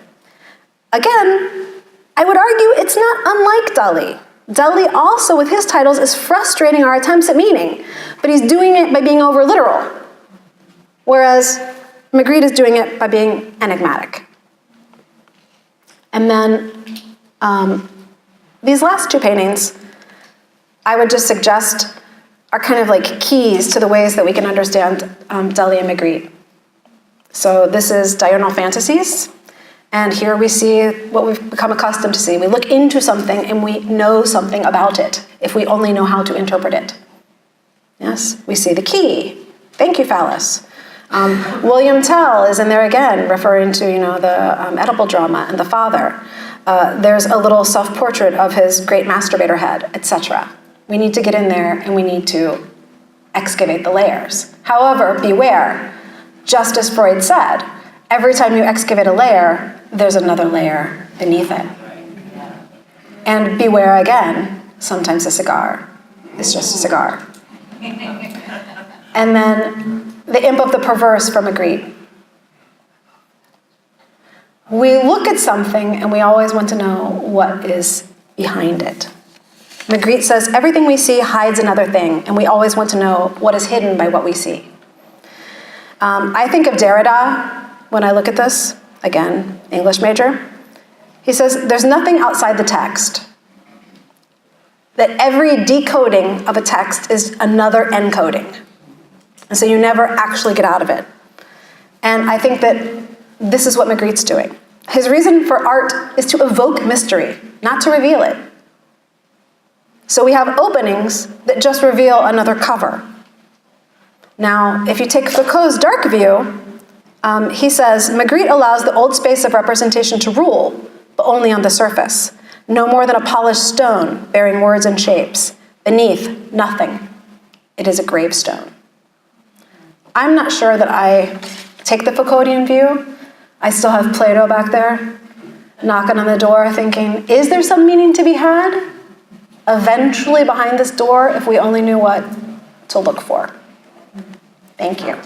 Again, I would argue it's not unlike Dali. Dali also, with his titles, is frustrating our attempts at meaning, but he's doing it by being over-literal, whereas Magritte is doing it by being enigmatic. And then these last two paintings, I would just suggest are kind of like keys to the ways that we can understand Dali and Magritte. So this is Diurnal Fantasies, and here we see what we've become accustomed to see. We look into something and we know something about it, if we only know how to interpret it. Yes, we see the key. Thank you, phallus. William Tell is in there again, referring to the Oedipal drama and the father. There's a little self-portrait of his great masturbator head, etc. We need to get in there and we need to excavate the layers. However, beware, just as Freud said, every time you excavate a layer, there's another layer beneath it. And beware again, sometimes a cigar is just a cigar. And then the imp of the perverse from Magritte. We look at something and we always want to know what is behind it. Magritte says everything we see hides another thing, and we always want to know what is hidden by what we see. I think of Derrida when I look at this, again, English major. He says there's nothing outside the text. That every decoding of a text is another encoding. And so you never actually get out of it. And I think that this is what Magritte's doing. His reason for art is to evoke mystery, not to reveal it. So we have openings that just reveal another cover. Now, if you take Foucault's dark view, he says, Magritte allows the old space of representation to rule, but only on the surface. No more than a polished stone bearing words and shapes. Beneath, nothing. It is a gravestone. I'm not sure that I take the Foucauldian view. I still have Plato back there, knocking on the door, thinking, is there some meaning to be had? Eventually behind this door, if we only knew what to look for. Thank you.